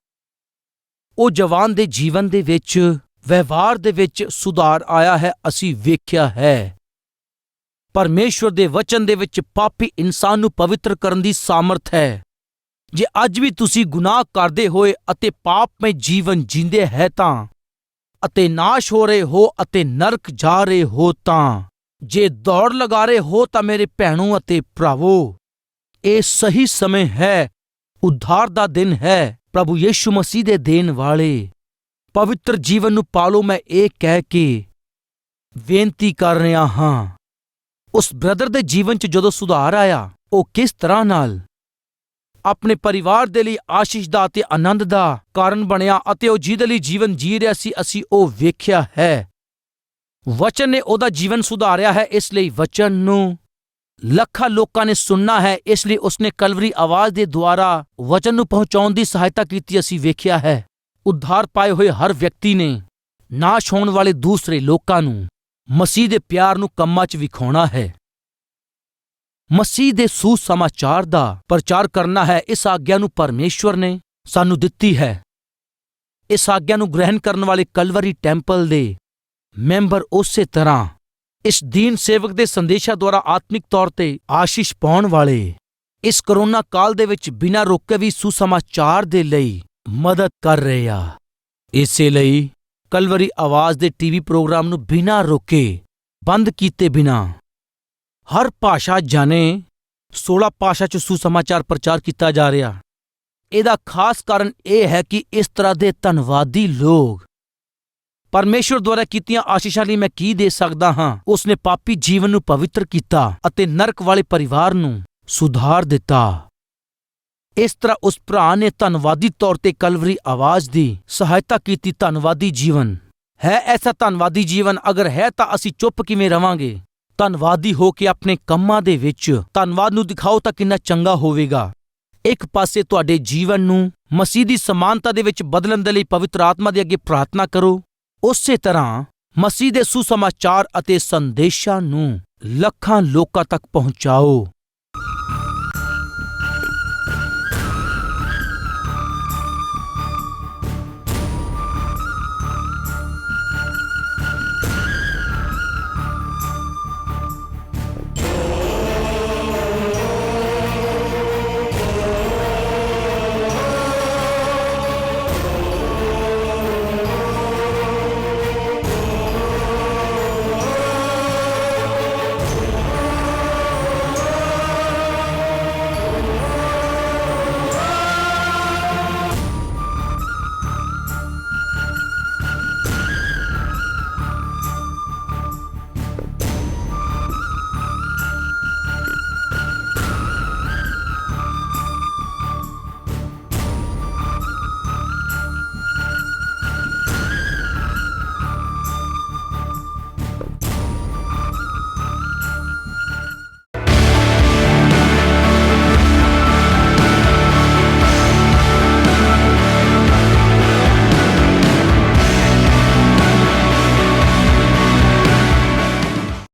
ਉਹ ਜਵਾਨ ਦੇ ਜੀਵਨ ਦੇ ਵਿੱਚ, ਵਿਵਹਾਰ ਦੇ ਵਿੱਚ ਸੁਧਾਰ ਆਇਆ ਹੈ, ਅਸੀਂ ਵੇਖਿਆ ਹੈ। ਪਰਮੇਸ਼ਵਰ ਦੇ ਵਚਨ ਦੇ ਵਿੱਚ ਪਾਪੀ ਇਨਸਾਨ ਨੂੰ ਪਵਿੱਤਰ ਕਰਨ ਦੀ ਸਾਮਰਥ ਹੈ। ਜੇ ਅੱਜ ਵੀ ਤੁਸੀਂ ਗੁਨਾਹ ਕਰਦੇ ਹੋਏ ਅਤੇ ਪਾਪਮਈ ਜੀਵਨ ਜੀਂਦੇ ਹੈ ਤਾਂ ਅਤੇ ਨਾਸ਼ ਹੋ ਰਹੇ ਹੋ ਅਤੇ ਨਰਕ ਜਾ ਰਹੇ ਹੋ ਤਾਂ, ਜੇ ਦੌੜ ਲਗਾ ਰਹੇ ਹੋ ਤਾਂ ਮੇਰੇ ਭੈਣੋ ਅਤੇ ਭਰਾਵੋ, ਇਹ ਸਹੀ ਸਮੇਂ ਹੈ। ਉद्धार ਦਾ ਦਿਨ ਹੈ। ਪ੍ਰਭੂ ਯੀਸ਼ੂ ਮਸੀਹ ਦੇ ਦੇਣ ਵਾਲੇ ਪਵਿੱਤਰ ਜੀਵਨ ਨੂੰ ਪਾਲੋ। ਮੈਂ ਇਹ ਕਹਿ ਕੇ ਬੇਨਤੀ ਕਰ ਰਿਹਾ ਹਾਂ। ਉਸ ਬ੍ਰਦਰ ਦੇ ਜੀਵਨ 'ਚ ਜਦੋਂ ਸੁਧਾਰ ਆਇਆ, ਉਹ ਕਿਸ ਤਰ੍ਹਾਂ ਨਾਲ ਆਪਣੇ ਪਰਿਵਾਰ ਦੇ ਲਈ ਆਸ਼ੀਸ਼ ਦਾ ਅਤੇ ਆਨੰਦ ਦਾ ਕਾਰਨ ਬਣਿਆ ਅਤੇ ਉਹ ਜਿਹਦੇ ਲਈ ਜੀਵਨ ਜੀ ਰਿਹਾ ਸੀ, ਅਸੀਂ ਉਹ ਵੇਖਿਆ ਹੈ। ਵਚਨ ਨੇ ਉਹਦਾ ਜੀਵਨ ਸੁਧਾਰਿਆ ਹੈ, ਇਸ ਲਈ ਵਚਨ ਨੂੰ ਲੱਖਾਂ ਲੋਕਾਂ ਨੇ ਸੁਣਨਾ ਹੈ। ਇਸ ਲਈ ਉਸਨੇ ਕਲਵਰੀ ਆਵਾਜ਼ ਦੇ ਦੁਆਰਾ ਵਚਨ ਨੂੰ ਪਹੁੰਚਾਉਣ ਦੀ ਸਹਾਇਤਾ ਕੀਤੀ, ਅਸੀਂ ਵੇਖਿਆ ਹੈ। ਉद्धार ਪਾਏ ਹੋਏ ਹਰ ਵਿਅਕਤੀ ਨੇ ਨਾਸ਼ ਹੋਣ ਵਾਲੇ ਦੂਸਰੇ ਲੋਕਾਂ ਨੂੰ ਮਸੀਹ ਦੇ ਪਿਆਰ ਨੂੰ ਕੰਮਾਂ 'ਚ ਵਿਖਾਉਣਾ ਹੈ। ਮਸੀਹ ਦੇ ਸੁਸਮਾਚਾਰ ਦਾ ਪ੍ਰਚਾਰ ਕਰਨਾ ਹੈ। ਇਸ ਆਗਿਆ ਨੂੰ ਪਰਮੇਸ਼ਵਰ ਨੇ ਸਾਨੂੰ ਦਿੱਤੀ ਹੈ। ਇਸ ਆਗਿਆ ਨੂੰ ਗ੍ਰਹਿਣ ਕਰਨ ਵਾਲੇ ਕਲਵਰੀ ਟੈਂਪਲ ਦੇ ਮੈਂਬਰ ਉਸੇ ਤਰ੍ਹਾਂ ਇਸ ਦੀਨ ਸੇਵਕ ਦੇ ਸੰਦੇਸ਼ਾਂ ਦੁਆਰਾ ਆਤਮਿਕ ਤੌਰ ਤੇ ਆਸ਼ੀਸ਼ ਪਾਉਣ ਵਾਲੇ ਇਸ ਕਰੋਨਾ ਕਾਲ ਦੇ ਵਿੱਚ ਬਿਨਾਂ ਰੋਕੇ ਵੀ ਸੁਸਮਾਚਾਰ ਦੇ ਲਈ ਮਦਦ ਕਰ ਰਹੇ ਆ। ਇਸੇ ਲਈ ਕਲਵਰੀ ਆਵਾਜ਼ ਦੇ ਟੀਵੀ ਪ੍ਰੋਗਰਾਮ ਨੂੰ ਬਿਨਾਂ ਰੋਕੇ, ਬੰਦ ਕੀਤੇ ਬਿਨਾਂ ਹਰ ਭਾਸ਼ਾ ਜਾਣੇ 16 ਭਾਸ਼ਾ 'ਚ ਸੁਸਮਾਚਾਰ ਪ੍ਰਚਾਰ ਕੀਤਾ ਜਾ ਰਿਹਾ। ਇਹਦਾ ਖਾਸ ਕਾਰਨ ਇਹ ਹੈ ਕਿ ਇਸ ਤਰ੍ਹਾਂ ਦੇ ਧੰਨਵਾਦੀ ਲੋਕ ਪਰਮੇਸ਼ਵਰ ਦੁਆਰਾ ਕੀਤੀਆਂ ਆਸ਼ੀਸ਼ਾਂ ਲਈ ਮੈਂ ਕੀ ਦੇ ਸਕਦਾ ਹਾਂ। ਉਸਨੇ ਪਾਪੀ ਜੀਵਨ ਨੂੰ ਪਵਿੱਤਰ ਕੀਤਾ ਅਤੇ ਨਰਕ ਵਾਲੇ ਪਰਿਵਾਰ ਨੂੰ ਸੁਧਾਰ ਦਿੱਤਾ। ਇਸ ਤਰ੍ਹਾਂ ਉਸ ਭਰਾ ਨੇ ਧੰਨਵਾਦੀ ਤੌਰ ਤੇ ਕਲਵਰੀ ਆਵਾਜ਼ ਦੀ ਸਹਾਇਤਾ ਕੀਤੀ। ਧੰਨਵਾਦੀ ਜੀਵਨ ਹੈ ਐਸਾ ਧੰਨਵਾਦੀ ਜੀਵਨ ਅਗਰ ਹੈ ਤਾਂ ਅਸੀਂ ਚੁੱਪ ਕਿਵੇਂ ਰਵਾਂਗੇ। ਧੰਨਵਾਦੀ ਹੋ ਕੇ ਆਪਣੇ ਕੰਮਾਂ ਦੇ ਵਿੱਚ ਧੰਨਵਾਦ ਨੂੰ ਦਿਖਾਓ ਤਾਂ ਕਿੰਨਾ ਚੰਗਾ ਹੋਵੇਗਾ। ਇੱਕ ਪਾਸੇ ਤੁਹਾਡੇ ਜੀਵਨ ਨੂੰ ਮਸੀਹ ਦੀ ਸਮਾਨਤਾ ਦੇ ਵਿੱਚ ਬਦਲਣ ਦੇ ਲਈ ਪਵਿੱਤਰ ਆਤਮਾ ਦੇ ਅੱਗੇ ਪ੍ਰਾਰਥਨਾ ਕਰੋ। ਉਸੇ ਤਰ੍ਹਾਂ ਮਸੀਹ ਦੇ ਸੁਸਮਾਚਾਰ ਅਤੇ ਸੰਦੇਸ਼ਾਂ ਨੂੰ ਲੱਖਾਂ ਲੋਕਾਂ ਤੱਕ ਪਹੁੰਚਾਓ।